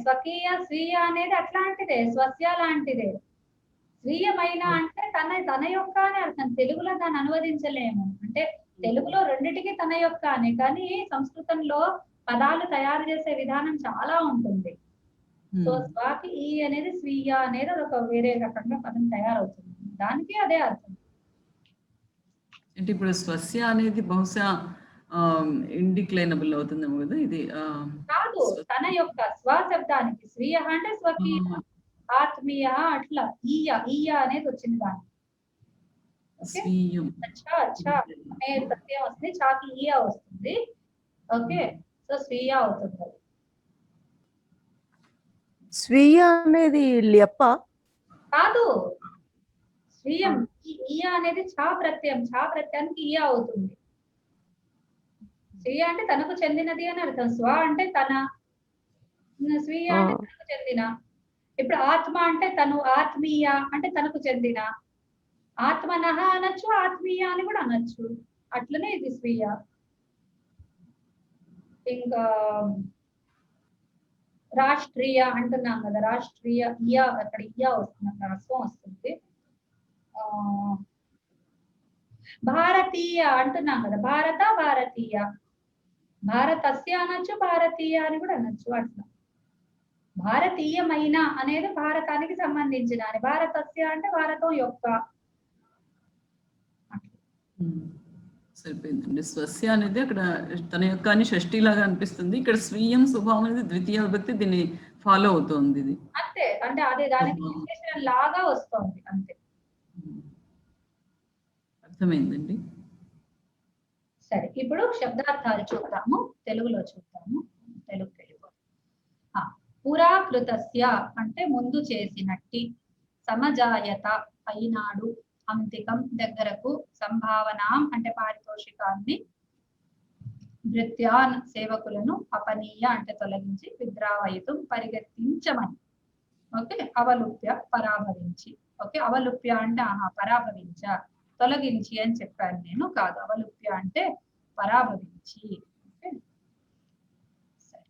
స్వకీయ స్వీయ అనేది అట్లాంటిదే, స్వస్య లాంటిదే. స్వీయమైన అంటే తన యొక్క అనే అర్థం. తెలుగులో దాన్ని అనువదించలేము. అంటే తెలుగులో రెండిటికి తన యొక్క అనే, కానీ సంస్కృతంలో పదాలు తయారు చేసే విధానం చాలా ఉంటుంది. సో స్వాకి ఈ అనేది స్వీయ అనేది అదొక వేరే రకంగా పదం తయారవుతుంది, దానికి అదే అర్థం. అంటే ఇప్పుడు స్వస్య అనేది బహుశా ఇండిక్లైనబుల్ అవుతుందేమో కదా ఇది. కాదు, తన యొక్క స్వ శబ్దానికి స్వీయ అంటే స్వకీయ, ఆత్మీయ అట్లా ఈయ అనేది వచ్చింది దానికి. అనే ప్రత్యయం వస్తుంది, చాకి ఈయ వస్తుంది. ఓకే. సో స్వీయ అవుతుంది. స్వీయ అనేది లెప్ప కాదు, స్వీయం ఈయ అనేది ఛా ప్రత్యయం, ఛా ప్రత్యయానికి ఈయ అవుతుంది. స్వీయ అంటే తనకు చెందినది అని అర్థం. స్వ అంటే తన, స్వీయ అంటే తనకు చెందిన. ఇప్పుడు ఆత్మ అంటే తను, ఆత్మీయ అంటే తనకు చెందిన. ఆత్మనః అనొచ్చు, ఆత్మీయ అని కూడా అనొచ్చు. అట్లనే ఇది స్వీయ. ఇంకా రాష్ట్రీయ అంటున్నాం కదా, రాష్ట్రీయ ఇయ, అక్కడ ఇయ వస్తుంది, అక్కడ అస్వం వస్తుంది. భారతీయ అంటున్నాం కదా, భారత భారతీయ, భారతస్య అనొచ్చు, భారతీయ అని కూడా అనొచ్చు. అట్లా భారతీయమైన అనేది భారతానికి సంబంధించిన అని, భారతస్య అంటే భారతం యొక్క. సరిపోయిందండి. స్వస్య అనేది అక్కడ తన యొక్క అని షష్ఠి లాగా అనిపిస్తుంది. ఇక్కడ స్వీయం స్వభావం అనేది ద్వితీయ విభక్తి దీన్ని ఫాలో అవుతోంది. ఇది అంతే, అంటే అదే దానికి విశేషణ లాగా వస్తుంది అంతే. అర్థమైందండి. సరే, ఇప్పుడు శబ్దార్థాలు చూద్దాము, తెలుగులో చూద్దాము. తెలుగు పురాకృతస్య అంటే ముందు చేసినట్టి, సమజాయత అయినాడు, అంతికం దగ్గరకు, సంభావనాం అంటే పారితోషికాన్ని, భృత్యాన్ సేవకులను, అపనీయ అంటే తొలగించి, విద్రావయితం పరిగెత్తించమని. ఓకే. అవలుప్య పరాభవించి. ఓకే. అవలుప్య అంటే పరాభవించ, తొలగించి అని చెప్పాను నేను, కాదు. అవలుప్య అంటే పరాభవించి. ఓకే. సరే,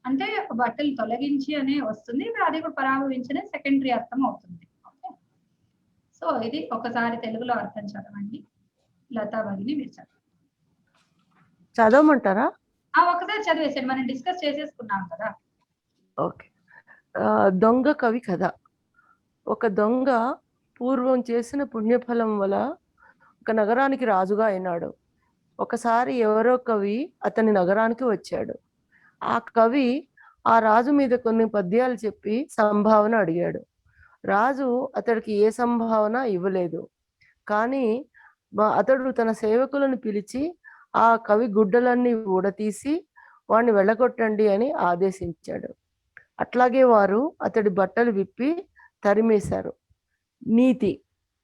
అంటే బట్టలు తొలగించి అనే వస్తుంది, ఇప్పుడు అది కూడా పరాభవించనే సెకండరీ అర్థం అవుతుంది. ఓకే. సో ఇది ఒకసారి తెలుగులో అర్థం చదవండి. లతా భగిని మీరు చదవమంటారా? ఒకసారి చదివేసాడు, మనం డిస్కస్ చేసేసుకున్నాం కదా. ఓకే. దొంగ కవి కథ. ఒక దొంగ పూర్వం చేసిన పుణ్యఫలం వల్ల ఒక నగరానికి రాజుగా అయినాడు. ఒకసారి ఎవరో కవి అతని నగరానికి వచ్చాడు. ఆ కవి ఆ రాజు మీద కొన్ని పద్యాలు చెప్పి సంభావన అడిగాడు. రాజు అతడికి ఏ సంభావన ఇవ్వలేదు. కానీ అతడు తన సేవకులను పిలిచి ఆ కవి గుడ్డలన్నీ ఊడతీసి వాడిని వెళ్ళగొట్టండి అని ఆదేశించాడు. అట్లాగే వారు అతడి బట్టలు విప్పి తరిమేశారు. నీతి: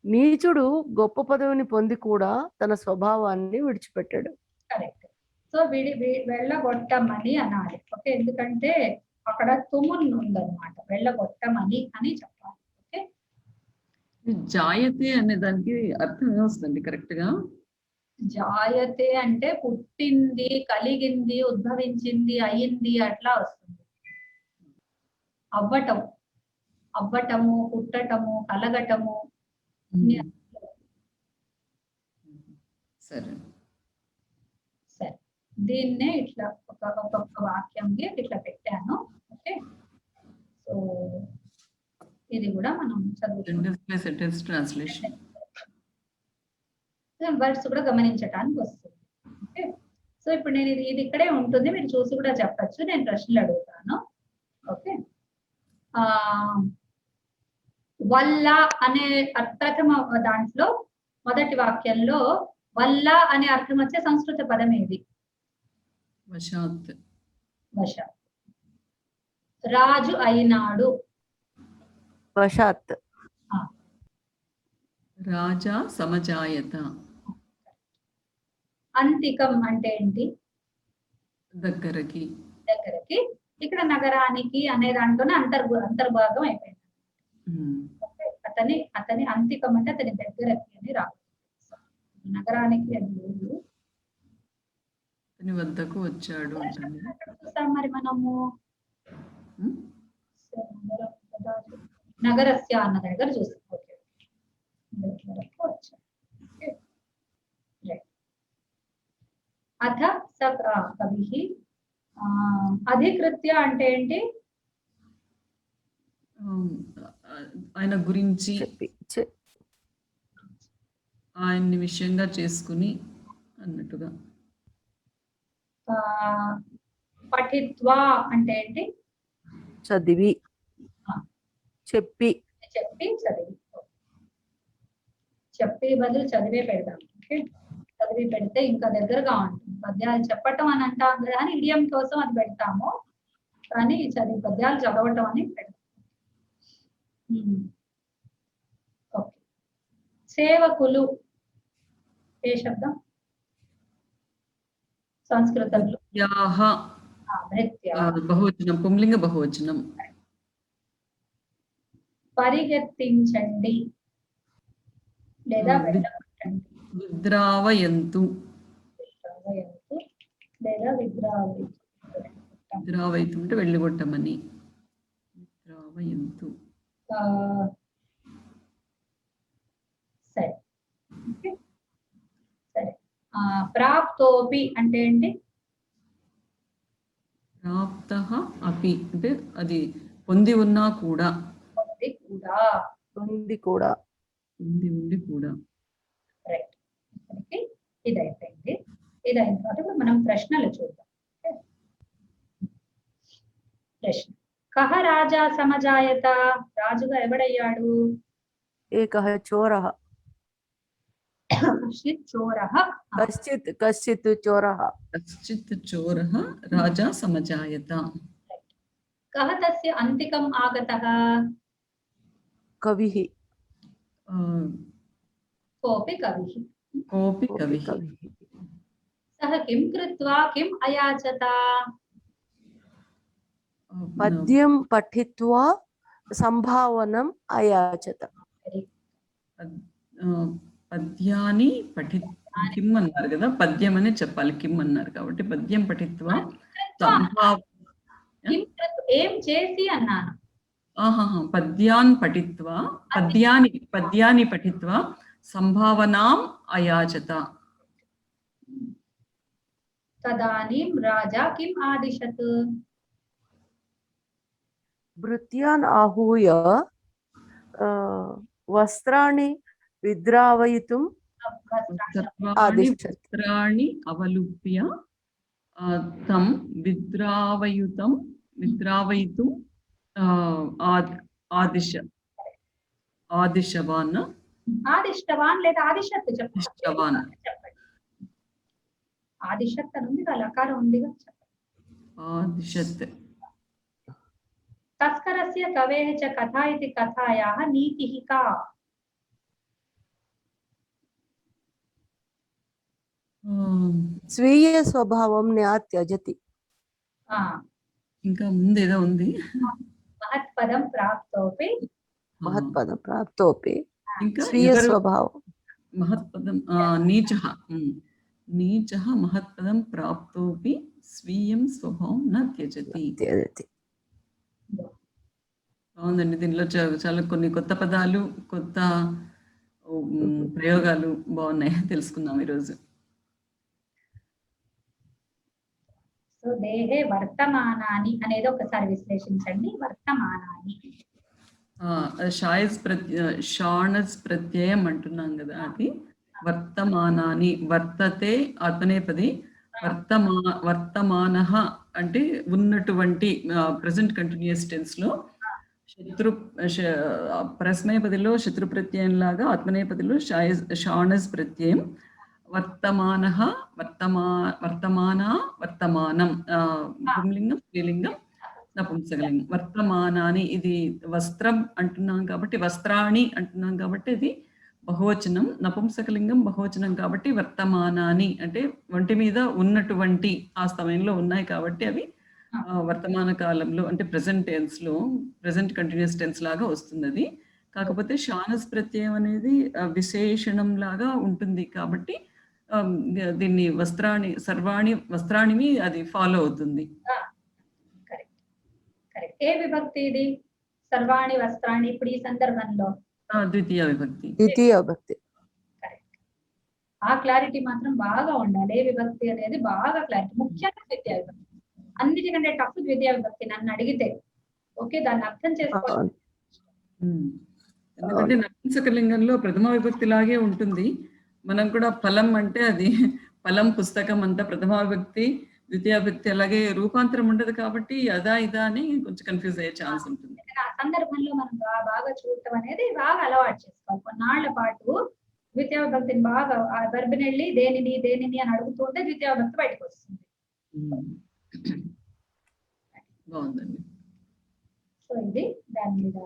నీచుడు గొప్ప పదవిని పొంది కూడా తన స్వభావాన్ని విడిచిపెట్టాడు. కరెక్ట్. సో వెళ్ళగొట్టమని అనాలి. ఓకే, ఎందుకంటే అక్కడ తుమున్ ఉందన్నమాట. వెళ్ళగొట్టమని అని చెప్పాలి. ఓకే, జాయతే అనే దానికి అర్థం ఏమొస్తుంది కరెక్ట్ గా? జాయతే అంటే పుట్టింది, కలిగింది, ఉద్భవించింది, అయింది అట్లా వస్తుంది. అవ్వటం, అవ్వటము, పుట్టటము, కలగటము. సరే సరే, దీన్నే ఇట్లా ఒక్కొక్క వాక్యంకి ఇట్లా పెట్టాను. ఓకే, సో ఇది కూడా మనం చదువుకుంటాం. సెంటెన్స్ ట్రాన్స్లేషన్ వర్డ్స్ కూడా గమనించడానికి వస్తుంది. ఓకే, సో ఇప్పుడు నేను ఇది ఇక్కడే ఉంటుంది, మీరు చూసి కూడా చెప్పచ్చు. నేను ప్రశ్నలు అడుగుతాను. ఓకే, వల్ల అనే ప్రథమ దాంట్లో మొదటి వాక్యంలో వల్ల అనే అర్థం వచ్చే సంస్కృత పదం ఏది? వశాత్. వశాత్. రాజు అయినాడు. వశాత్. రాజా సమజాయత. అంతికం అంటే ఏంటి? దగ్గరకి. దగ్గరకి. ఇక్కడ నగరానికి అనే దాంట్లోనే అంతర్భాగం అయిపోయింది. అతని అంతికం అంటే అతని దగ్గరకి అని రాదు. నగరానికి అని లేదు, అతని వద్దకు వచ్చాడు. చూసాం మరి మనము నగరస్య అన్న దగ్గర చూస్తాం. ఓకే, అథ స కవి అధికృత్య అంటే ఏంటి? ఆయన గురించి, ఆయన్ని విషయంగా చేసుకుని అన్నట్టుగా. పఠిత్వా అంటే ఏంటి? చదివి, చెప్పి. చదివి. చెప్పి బదులు చదివే పెడదాం. ఓకే, చదివి పెడితే ఇంకా దగ్గరగా ఉంటుంది. పద్యాలు చెప్పటం అని అంటాం కానీ ఇడియం కోసం అది పెడతాము, కానీ పద్యాలు చదవటం అని పెడతాం. ఓకే, సేవకులు ఏ శబ్దం సంస్కృతంలో? బహువచనం, పుంలింగ బహువచనం. పరిగెత్తించండి లేదా వెళ్ళగొట్టండి. విద్రావయంతు లేదా విద్రావయితు అంటే వెళ్ళగొట్టమని. విద్రావయంతు. సరే, సరే. ప్రాప్తోపి అంటే ఏంటి? ప్రాప్త అపి అంటే అది పొంది ఉన్నా కూడా. ఉంది కూడా. ఉండి కూడా. రైట్. ఇది అయిపోయింది. ఇది అయిన తర్వాత ఇప్పుడు మనం ప్రశ్నలు చూద్దాం. ప్రశ్న: కహ రాజా సమజాయత? రాజుగా ఎవడయ్యాడు? ఏకః చోరః. కశ్చిత్ చోరః. కశ్చిత్ చోరః. కశ్చిత్ చోరః రాజా సమజాయత. కహ తస్య అంతికం ఆగతః? కవిః. కోపి కవిః. కోపి కవిః. సహ కిం కృత్వా కిం అయాచత? పద్యం పఠిత్వా సంభావనం అయాచత. పద్యాన్ని కిం అన్నారు కదా, పద్యం అని చెప్పాలి, కిం అన్నారు కాబట్టి పద్యం పఠిత్వా ఏం చేసి అన్నాను. పద్యాన్ పఠిత్వా పద్యాన్ని పఠిత్వా సంభావనాం అయాచత. తదానీం రాజా కిం ఆదిశత్? భృత్యాన్ ఆహూయ వస్త్రాణి విద్రావయితుం ఆదిశత్. వస్త్రాణి అవలుప్య తం విద్రావయితుం ఆదిశవాన్. ఆదిష్టవాన్ లేదా ఆదిశత్ చెప్పండి. ఆదిశత్ అని ఉంది, లకారం ఉంది. ఆదిశత్. తస్కరస్య కవేః చ కథా ఇతి కథాయాః నీతిః కా? స్వీయ స్వభావం త్యజతి. ఆ ఇంకా ముందు ఏదో ఉంది. మహత్పదం ప్రాప్తోపి మహత్పదం ప్రాప్తోపి ఇంకా స్వీయ ఎవరు స్వభావం మహత్పదం నీచః నీచః మహత్పదం ప్రాప్తోపి స్వీయం స్వభావం న త్యజతి. త్యజతి. బాగుందండి. దీనిలో చాలా కొన్ని కొత్త పదాలు, కొత్త ప్రయోగాలు బాగున్నాయి, తెలుసుకుందాం ఈరోజు. సో దేహే వర్తమానాని అనేది ఒకసారి విశ్లేషించండి. వర్తమానాని షాణస్ ప్రత్యయం అంటున్నాం కదా, అది వర్తమానాని. వర్తతే ఆత్మనేపది, వర్తమానః అంటే ఉన్నటువంటి ప్రెసెంట్ కంటిన్యూస్ టెన్స్ లో పరస్మయపదిలో శత్రు ప్రత్యయం లాగా ఆత్మనేపదిలో షాణస్ ప్రత్యయం. వర్తమానః వర్తమాన వర్తమానం పుంలింగం స్త్రీలింగం నపుంసకలింగం. వర్తమానాని ఇది వస్త్రం అంటున్నాం కాబట్టి, వస్త్రాణి అంటున్నాం కాబట్టి ఇది బహువచనం. నపుంసకలింగం బహువచనం కాబట్టి వర్తమానాని అంటే ఒంటి మీద ఉన్నటువంటి ఆ సమయంలో ఉన్నాయి కాబట్టి అవి వర్తమాన కాలంలో అంటే ప్రెసెంట్ టెన్స్ లో ప్రెసెంట్ కంటిన్యూస్ టెన్స్ లాగా వస్తుంది అది. కాకపోతే షానస్ ప్రత్యయం అనేది విశేషణం లాగా ఉంటుంది కాబట్టి దీన్ని వస్త్రాణి సర్వాణి వస్త్రాణివి అది ఫాలో అవుతుంది. ఏ విభక్తి ఇది? సర్వాణి వస్త్రాణి. ఇప్పుడు ఈ సందర్భంలో ద్వితీయ విభక్తి. ద్వితీయ విభక్తి. కరెక్ట్. ఆ క్లారిటీ మాత్రం బాగా ఉండాలి. ఏ విభక్తి అనేది బాగా క్లారిటీ, ముఖ్యంగా ద్వితీయ విభక్తి. అన్నిటికంటే టఫ్ ద్వితీయ విభక్తి నన్ను అడిగితే. ఓకే, దాన్ని అర్థం చేసుకోవాలి. ఎందుకంటే నపుంసకలింగంలో ప్రథమ విభక్తి లాగే ఉంటుంది. మనం కూడా ఫలం అంటే అది ఫలం పుస్తకం అంతా ప్రథమ విభక్తి, ద్వితీయ విభక్తి, అలాగే రూపాంతరం ఉండదు కాబట్టి అదా ఇదా అని కొంచెం కన్ఫ్యూజ్ అయ్యే ఛాన్స్ ఉంటుంది. ఆ సందర్భంలో మనం బాగా చూడటం అనేది బాగా అలవాటు చేసుకోవాలి. కొన్నాళ్ల పాటు ద్వితీయ విభక్తిని బాగా వెర్బ్ వెళ్ళి దేనిని దేనిని అని అడుగుతుంటే ద్వితీయ విభక్తి బయటకు వస్తుంది. బాగుందండి. సో ఇది దాని మీద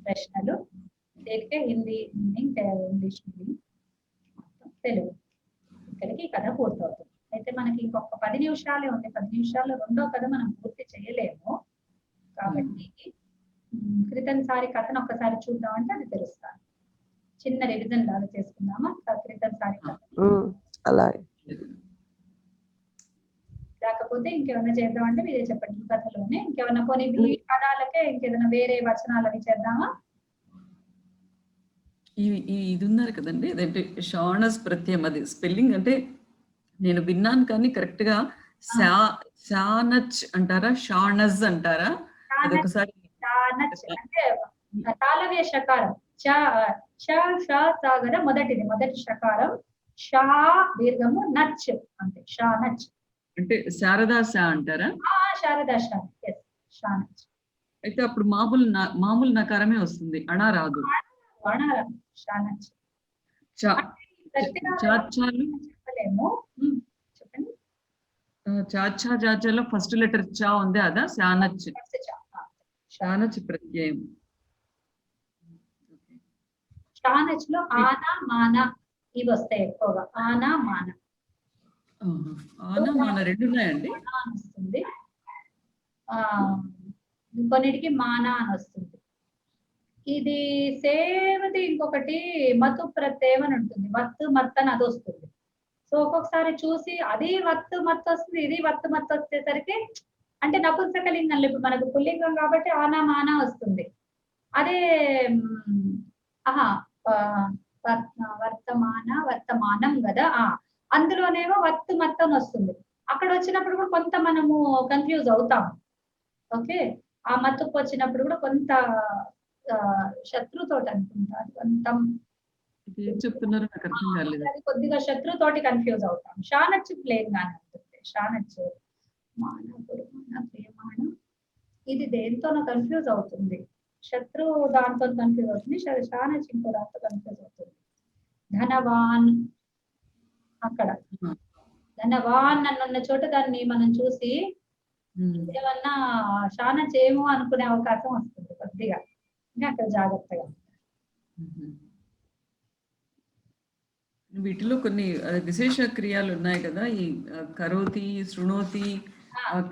ప్రశ్నలు. దీనికే Hindi meaning, English meaning, Telugu. ఇక్కడికి కథ పూర్తవుతుంది. అయితే మనకి ఇంకొక 10 నిమిషాలే ఉంది. 10 నిమిషాల్లో రెండో కథ మనం పూర్తి చేయలేము కాబట్టి క్రితంసారి కథను ఒక్కసారి చూద్దామంటే అది తెలుస్తాను. చిన్న రివిజన్ లాగా చేసుకుందామా క్రితంసారి కథ? అలాగే. లేకపోతే ఇంకేమైనా చేద్దామంటే మీరే చెప్పండి. ఈ కథలోనే ఇంకేమైనా కొన్ని ఈ పదాలకే ఇంకేదైనా వేరే వచనాలు అవి చేద్దామా? ఇది ఉన్నారు కదండి, అదంటే షాణస్ ప్రత్యయం. అది స్పెల్లింగ్ అంటే నేను విన్నాను కానీ కరెక్ట్ గా షానచ్ అంటారా, షాణజ్ అంటారా? అదొకసారి. అంటే తాళవ్య షకారం సాగర మొదటిది, మొదటి షకారం. షా దీర్ఘము, నచ్ అంటే షానచ్. అంటే శారదా షా అంటారా? శారదా షా. షానచ్. అయితే అప్పుడు మామూలు నకారమే వస్తుంది, అణా రాదు. షానచ్. చెప్పలేము. చెప్పండి. చాచా చాచాలో ఫస్ట్ లెటర్ చా ఉంది, అదా శానచ్. శానచ్ ప్రత్యయం. షానచ్ లో ఆనా మాన ఇవి వస్తాయి ఎక్కువగా. ఆనా మాన. ఆనా మాన రెండు ఉన్నాయండి. వస్తుంది, కొన్నిటికి మానా అని వస్తుంది. ఇది సేవది. ఇంకొకటి మత్తు ప్రత్యయం అని ఉంటుంది. వత్తు మత్ అని అది వస్తుంది. సో ఒక్కొక్కసారి చూసి అది వత్తు మత్తు వస్తుంది, ఇది వత్తు మత్తు వచ్చేసరికి అంటే నపుంసకలింగంలో ఇప్పుడు మనకు పుల్లింగం కాబట్టి ఆనా మానా వస్తుంది. అదే వర్తమానం కదా, అందులోనేమో వత్తు మత్తు అని వస్తుంది. అక్కడ వచ్చినప్పుడు కూడా కొంత మనము కన్ఫ్యూజ్ అవుతాం. ఓకే, ఆ మత్తుకు వచ్చినప్పుడు కూడా కొంత శత్రుతోటి అనుకుంటారు, కొంత చెప్తున్నారు నాకు అర్థం కాలేదు. అది కొద్దిగా శత్రుతోటి కన్ఫ్యూజ్ అవుతాం. షానచ్ ప్లేన్ గానే ఉంటుంది. షానచ్ మాన గురుమాన ప్రియమాణ ఇది దేంతోనో కన్ఫ్యూజ్ అవుతుంది. శత్రు దాంతో కన్ఫ్యూజ్ అవుతుంది, షానచ్ ఇంకో దాంతో కన్ఫ్యూజ్ అవుతుంది. ధనవాన్, అక్కడ ధనవాన్ అన్న చోట దాన్ని మనం చూసి ఏమన్నా షానచ్ ఏమో అనుకునే అవకాశం వస్తుంది కొద్దిగా. అక్కడ జాగ్రత్తగా. వీటిలో కొన్ని విశేష క్రియలు ఉన్నాయి కదా, ఈ కరోతి, శృణోతి,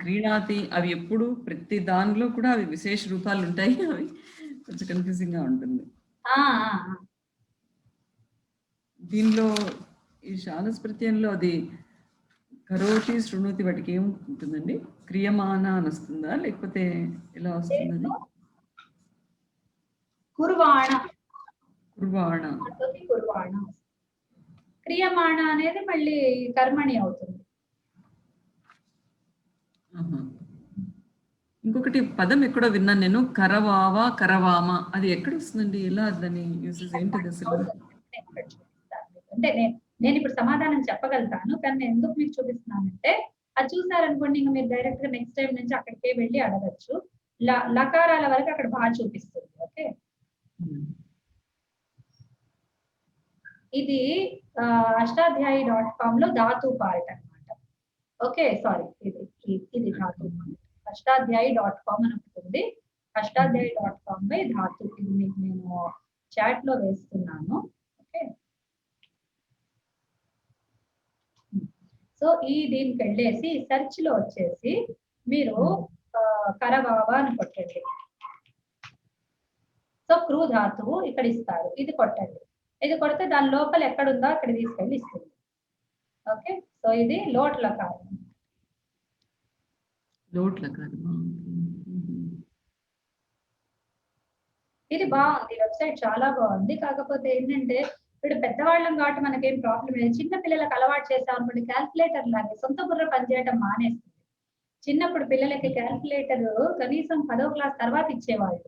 క్రీడాతి, అవి ఎప్పుడు ప్రతి దానిలో కూడా అవి విశేష రూపాలు ఉంటాయి. అవి కొంచెం కన్ఫ్యూజింగ్ గా ఉంటుంది. దీనిలో ఈ శానస్ ప్రత్యయంలో అది కరోతి, శృణోతి వాటికి ఏముంటుందండి? క్రియమాన అని వస్తుందా, లేకపోతే ఎలా వస్తుంది? కుర్వాణ. కుర్వాణ. కుర్వాణ. క్రియమాణ అనేది మళ్ళీ కర్మణి అవుతుంది. ఇంకొకటి పదం ఎక్కడో విన్నాను నేను, కరవావా, కరవామ. అది ఎక్కడ వస్తుందండి? ఎలా దాని యూసెస్ ఏంటిది అసలు? అంటే నేను ఇప్పుడు సమాధానం చెప్పగలుగుతాను, కానీ నేను ఎందుకు మీకు చూపిస్తున్నానంటే, అది చూసారనుకోండి ఇంకా మీరు డైరెక్ట్ గా నెక్స్ట్ టైం నుంచి అక్కడికే వెళ్ళి అడగచ్చు. లకారాల వరకు అక్కడ బాగా చూపిస్తుంది. ఓకే, ఇది అష్టాధ్యాయి.com లో ధాతు పార్ట్ అన్నమాట. ఓకే, సారీ, ఇది ధాతు. అష్టాధ్యాయి.com అని ఉంటుంది. అష్టాధ్యాయి.com బై ధాతు. ఇది మీకు నేను చాట్ లో వేస్తున్నాను. ఓకే, సో దీనికి వెళ్ళేసి సెర్చ్ లో వచ్చేసి మీరు కరవావా అని కొట్టండి. సో క్రూ ధాతువు ఇక్కడ ఇస్తారు, ఇది కొట్టండి. ఇది కొడితే దాని లోపల ఎక్కడుందో అక్కడ తీసుకెళ్ళి ఇస్తుంది. ఓకే, సో ఇది లోట్ లకారం. ఇది బాగుంది, వెబ్సైట్ చాలా బాగుంది. కాకపోతే ఏంటంటే ఇప్పుడు పెద్దవాళ్ళం కాబట్టి మనకేం ప్రాబ్లం లేదు. చిన్న పిల్లలకు అలవాటు చేసాం అనుకోండి, క్యాల్కులేటర్ లాగే సొంత బుర్ర పనిచేయడం మానేస్తుంది. చిన్నప్పుడు పిల్లలకి క్యాల్కులేటర్ కనీసం 10వ క్లాస్ తర్వాత ఇచ్చేవాళ్ళు.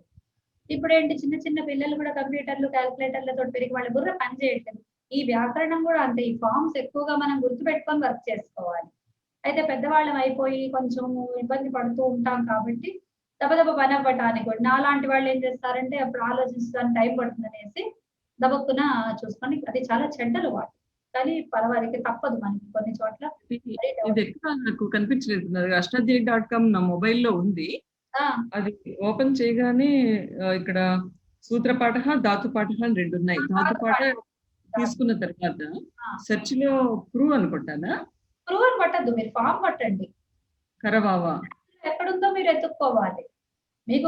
ఇప్పుడు ఏంటి, చిన్న చిన్న పిల్లలు కూడా కంప్యూటర్లు, క్యాల్కులేటర్లతో పెరిగి వాళ్ళ బుర్ర పనిచేయట్లేదు. ఈ వ్యాకరణం కూడా అంతే, ఈ ఫార్మ్స్ ఎక్కువగా మనం గుర్తుపెట్టుకొని వర్క్ చేసుకోవాలి. అయితే పెద్దవాళ్ళం అయిపోయి కొంచెం ఇబ్బంది పడుతూ ఉంటాం కాబట్టి దబదబ పని అవ్వటానికి కూడా నాలాంటి వాళ్ళు ఏం చేస్తారంటే అప్పుడు ఆలోచించడానికి టైం పడుతుంది అనేసి దబక్కున చూసుకొని, అది చాలా చెడ్డలు వాటి. కానీ పర్వాలేదు, తప్పదు మనకి కొన్ని చోట్ల. ఇది ఎక్కడ నాకు కనిపించలేదు. అష్టాధ్యాయి.com నా మొబైల్లో ఉంది. అది ఓపెన్ చేయగానే ఇక్కడ సూత్రపాఠ, ధాతుపాఠ అని 2 ఉన్నాయి. ధాతుపాఠ తీసుకున్న తర్వాత సెర్చ్ లో ప్రూవ్ అనుకుంటానా? ప్రూవ్ అని కొట్టద్దు, మీరు ఫామ్ కొట్టండి. కరవావా ఎక్కడుందో మీరు ఎత్తుక్కోవాలి. మీకు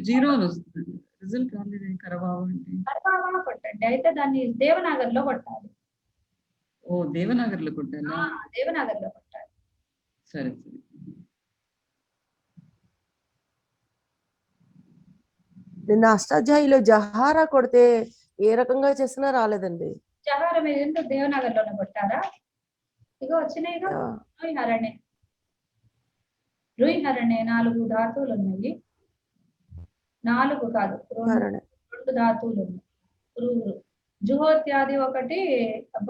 జీరో అని వస్తుంది, రిజల్ట్ రాలేదు. కరవావా అంటే కరవావా కొట్టండి. అయితే దాన్ని దేవనాగర్లో కొట్టాలి. ఓ, దేవనాగర్లో కొట్టాలా? దేవనాగర్లో కొట్టాలి. సరే సరే. నిన్న అష్టాధ్యాయిలో జహారా కొడితే ఏ రకంగా చేసినా రాలేదండి. జహారా మీరు ఎందుకు దేవనాగర్లోనే కొట్టారా? ఇగో వచ్చినాయిగా. రుయిహరణే 4 ధాతువులు ఉన్నాయి. 4 కాదు, 2 ధాతువులు ఉన్నాయి. జుహోత్యాది ఒకటి,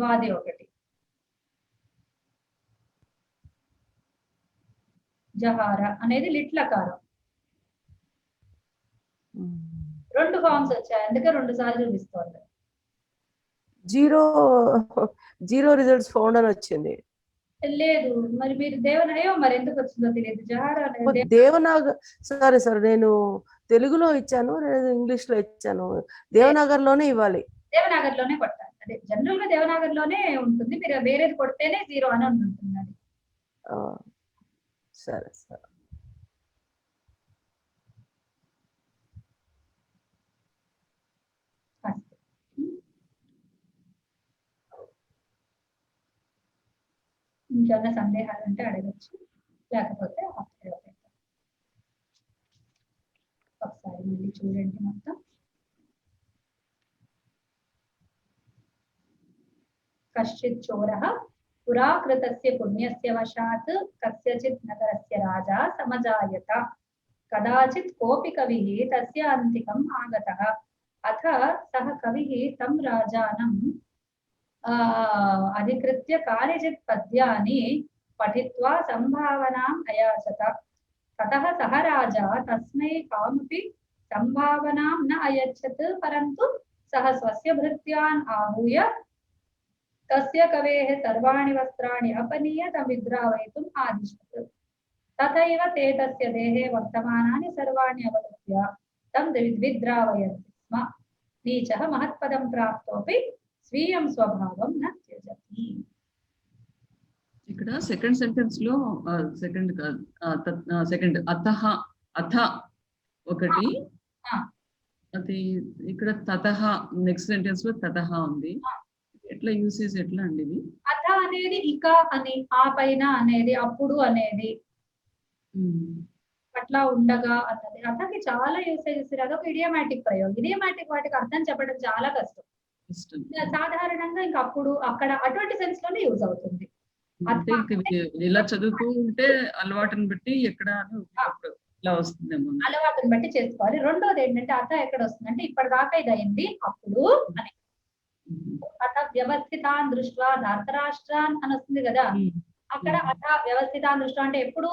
బాది ఒకటి. జహారా అనేది లిట్లకారం. 2 ఫార్మ్స్ వచ్చాయి, అందుకే 2 సార్లు చూపిస్తోంది. జీరో రిజల్ట్స్ ఫౌండ్ అని వచ్చింది. లేదు, మరి మీరు దేవనాయో మరి ఎందుకు వచ్చిందో తెలియదు. జహారా దేవనాగర్. సరే నేను తెలుగులో ఇచ్చాను, ఇంగ్లీష్ లో ఇచ్చాను. దేవనాగర్ లోనే ఇవ్వాలి. దేవనాగర్ లోనే కొట్టాలి. అదే జనరల్ గా దేవనాగర్ లోనే ఉంటుంది. మీరు వేరేది కొడితేనే 0 అని ఉంటుంది. అది సరే. ఇంకేమైనా సందేహాలు ఉంటే అడగచ్చు, లేకపోతే ఒకసారి మళ్ళీ చూడండి మొత్తం. కశ్చిత్ చోరః పురాకృతస్య పుణ్యస్య వశాత్ కస్యచిత్ నగరస్య రాజా సమజాయత. కదాచిత్ కోపి కవిః తస్య అంతికం ఆగతః. అథ సహ కవిః తం రాజానం అధికృత్య కానిచిత్ పద్యాని పఠిత్వా సంభావనాం అయాచత. తతః సహ రాజా తస్మై కామపి సంభావనాం న అయచ్చత్, పరంతు సహ స్వస్య భృత్యాన్ ఆహూయ తస్య కవేః సర్వాణి వస్త్రాణి అపనీయ తం విద్రావయితుం ఆదిశత్. తథైవ తే తస్య దేహే వర్తమానాని సర్వాణి అవగత్య తం విద్రావయంతి స్మ. నీచః మహత్పదం ప్రాప్తోపి స్వీయం స్వభావం న త్యజతి. ఇక్కడ సెకండ్ సెంటెన్స్ లో సెకండ్ అతః అథ ఒకటి, ఆ, అది ఇక్కడ తతః నెక్స్ట్ సెంటెన్స్ లో తతః ఉంది. ఎట్లా యూసేజ్ ఎట్లా అండి ఇది? అథ అనేది ఇక అని, ఆ పైన అనేది, అప్పుడు అనేది, అట్లా ఉండగా అన్నది. అథకి చాలా యూసేజెస్. అదొక ఇడియోమాటిక్ ప్రయోగం. ఇడియోమాటిక్ వాటికి అర్థం చెప్పడం చాలా కష్టం. ఇష్టం. సాధారణంగా ఇంకా అప్పుడు అక్కడ అటువంటి సెన్స్ లోనే యూజ్ అవుతుంది. అంటే ఇలా చదువుతూ ఉంటే అలవాటుని బట్టి ఎక్కడ అని అప్పుడు ఇలా వస్తుందేమో. అలవాటుని బట్టి చేసుకోవాలి. రెండోది ఏంటంటే అథ ఎక్కడ వస్తుంది అంటే ఇప్పటిదాకా ఇది అయింది అప్పుడు అని. అథ వ్యవస్థితాన్ దృష్ట్యా ధార్తరాష్ట్రాన్ అని వస్తుంది కదా, అక్కడ అథ వ్యవస్థితాన్ దృష్ట్యా అంటే ఎప్పుడు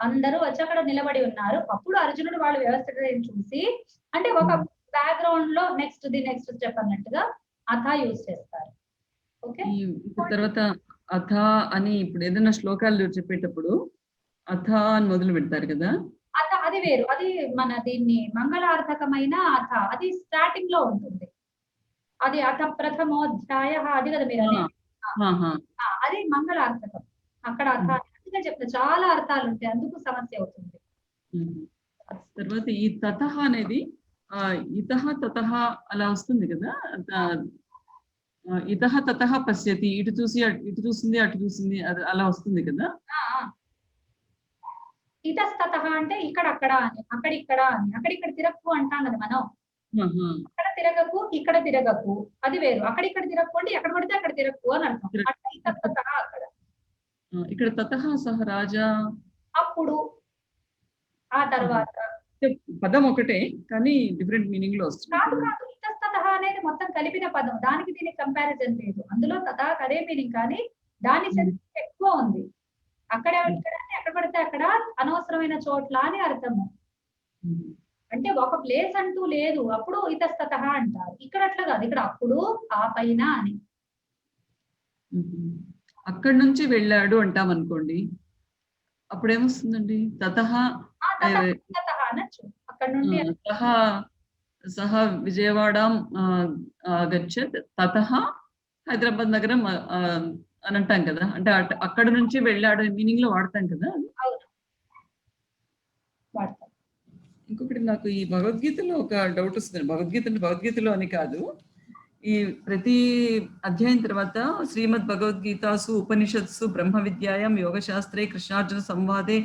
అందరూ వచ్చి అక్కడ నిలబడి ఉన్నారు, అప్పుడు అర్జునుడు వాళ్ళు వ్యవస్థితం చూసి, అంటే ఒక బ్యాక్గ్రౌండ్ లో నెక్స్ట్ స్టెప్ అన్నట్టుగా అథ యూజ్ చేస్తారు. ఓకే, తర్వాత అథ అని ఇప్పుడు ఏదైనా శ్లోకాలు చెప్పేటప్పుడు అథ అని మొదలు పెడతారు కదా, అథ అది వేరు. అది మన దీన్ని మంగళార్థకమైన అథ, అది స్టార్టింగ్ లో ఉంటుంది. అది అథ ప్రథమోధ్యాయ అది కదా మీరు అనేది. అది మంగళార్థకం. అక్కడ అథ అందుకే చెప్తా చాలా అర్థాలు ఉంటాయి, అందుకు సమస్య అవుతుంది. తర్వాత ఈ తతః అనేది ఇతః తతః అలా వస్తుంది కదా, ఇతః తతః పశ్యతి, ఇటు చూసింది అటు చూసింది అలా వస్తుంది కదా. ఇతస్తతః అంటే ఇక్కడక్కడ అని, అక్కడిక్కడ అని, అక్కడిక్కడ తిరగకు అంటాం కదా మనం. అక్కడ తిరగకు ఇక్కడ తిరగకు అది వేరు. అక్కడిక్కడ తిరగకు అంటే ఎక్కడ పడితే అక్కడ తిరగకు అని అర్థం. అట్లా ఇతస్తతః అక్కడ. ఇక్కడ తతః సహ రాజా అప్పుడు, ఆ తర్వాత పదం ఒకటే కానీ డిఫరెంట్ మీనింగ్ లో వస్తుంది. కాదు ఇతస్తతః అనేది మొత్తం కలిపిన పదం, దానికి దీనికి కంపారిజన్ లేదు. అందులో తథాకి అదే మీనింగ్ కానీ దాని సెన్స్ ఎక్కువ ఉంది. అక్కడ ఇక్కడ ఎక్కడ పడితే అక్కడ అనవసరమైన చోట్ల అని అర్థము. అంటే ఒక ప్లేస్ అంటూ లేదు, అప్పుడు ఇతస్తతః అంటారు. ఇక్కడ అట్లా కాదు, ఇక్కడ అప్పుడు ఆ పైన అని. అక్కడి నుంచి వెళ్ళాడు అంటాం అనుకోండి, అప్పుడు ఏమొస్తుందండి? తతః అనొచ్చు. అక్కడ నుండి సహ విజయవాడ గచ్చత్ తతః హైదరాబాద్ నగరం అని అంటాం కదా, అంటే అక్కడ నుంచి వెళ్ళాడు మీనింగ్ లో వాడతాం కదా. ఇంకొకటి నాకు ఈ భగవద్గీతలో ఒక డౌట్ వస్తుంది. భగవద్గీతలో అని కాదు, ఈ ప్రతి అధ్యాయం తర్వాత శ్రీమద్ భగవద్గీతాసు ఉపనిషత్సు బ్రహ్మ విద్యాయాం యోగశాస్త్రే కృష్ణార్జున సంవాదే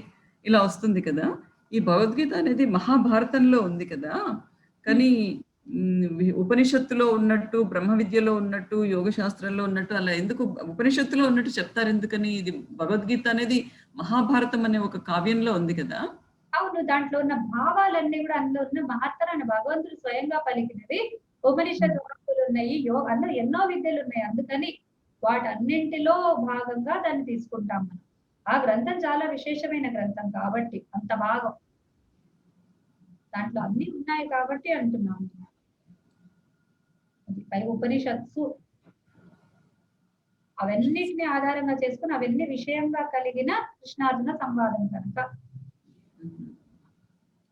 ఇలా వస్తుంది కదా. ఈ భగవద్గీత అనేది మహాభారతంలో ఉంది కదా, కానీ ఉపనిషత్తులో ఉన్నట్టు, బ్రహ్మ విద్యలో ఉన్నట్టు, యోగ శాస్త్రంలో ఉన్నట్టు అలా ఎందుకు ఉపనిషత్తులో ఉన్నట్టు చెప్తారు? ఎందుకని? ఇది భగవద్గీత అనేది మహాభారతం అనే ఒక కావ్యంలో ఉంది కదా. అవును, దాంట్లో ఉన్న భావాలన్నీ కూడా అందులో ఉన్న మహత్తరాన్ని భగవంతుడు స్వయంగా పలికినవి. ఉపనిషత్తు వాక్కులు ఉన్నాయి, అందులో ఎన్నో విద్యలు ఉన్నాయి. అందుకని వాటన్నింటిలో భాగంగా దాన్ని తీసుకుంటాం మనం. ఆ గ్రంథం చాలా విశేషమైన గ్రంథం కాబట్టి, అంత భాగం దాంట్లో అన్ని ఉన్నాయి కాబట్టి అంటున్నాను. పై ఉపనిషత్తు అవన్నిటిని ఆధారంగా చేసుకుని అవన్నీ విషయంగా కలిగిన కృష్ణార్జున సంవాదం కనుక.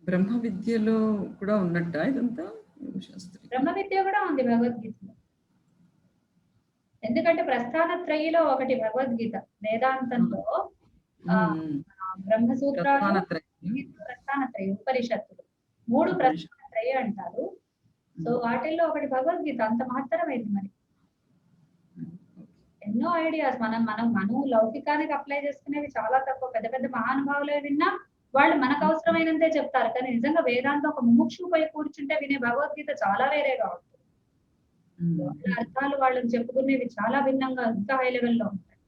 బ్రహ్మ విద్యలో కూడా ఉన్నట్ట ఇదంతా? బ్రహ్మ విద్య కూడా ఉంది భగవద్గీతలో. ఎందుకంటే ప్రస్థాన త్రయిలో ఒకటి భగవద్గీత, వేదాంతంలో బ్రహ్మసూత్రాలు, ప్రస్థాన త్రయి, ఉపనిషత్తులు 3 ప్రస్థాన త్రయి అంటారు. సో వాటిల్లో ఒకటి భగవద్గీత. అంత మహత్తరమైంది. మరి ఎన్నో ఐడియాస్ మనం లౌకికానికి అప్లై చేసుకునేవి చాలా తక్కువ. పెద్ద పెద్ద మహానుభావులే విన్నా వాళ్ళు మనకు అవసరమైనంతే చెప్తారు, కానీ నిజంగా వేదాంతం ఒక ముముక్షు పై కూర్చుంటే వినే భగవద్గీత చాలా వేరేగా ఉంటుంది. వాళ్ళ అర్థాలు వాళ్ళని చెప్పుకునేవి చాలా భిన్నంగా, ఇంకా హై లెవెల్లో ఉంటాయి.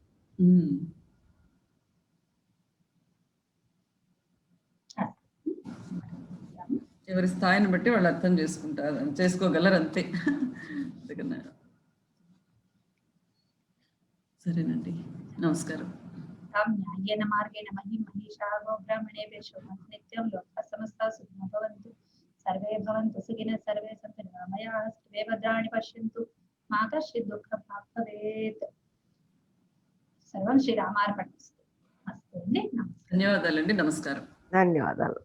ఎవరి స్థాయిని బట్టి వాళ్ళు అర్థం చేసుకోగలరు అంతే. సరేనండి, నమస్కారం. న్యాయేన మార్గేణ మహి మనీషా గోబ్రాహ్మణేభ్యో నిత్యం లోకా సమస్తా సుఖినో భవంతు, సర్వే భవంతు సుఖినః, సర్వే సంతు నిరామయాః, సర్వే భద్రాణి పశ్యంతు, మా కశ్చిద్ దుఃఖం భవేత్. సర్వం శ్రీరామార్పణమస్తు. ధన్యవాదాలండి, నమస్కారం. ధన్యవాదాలు.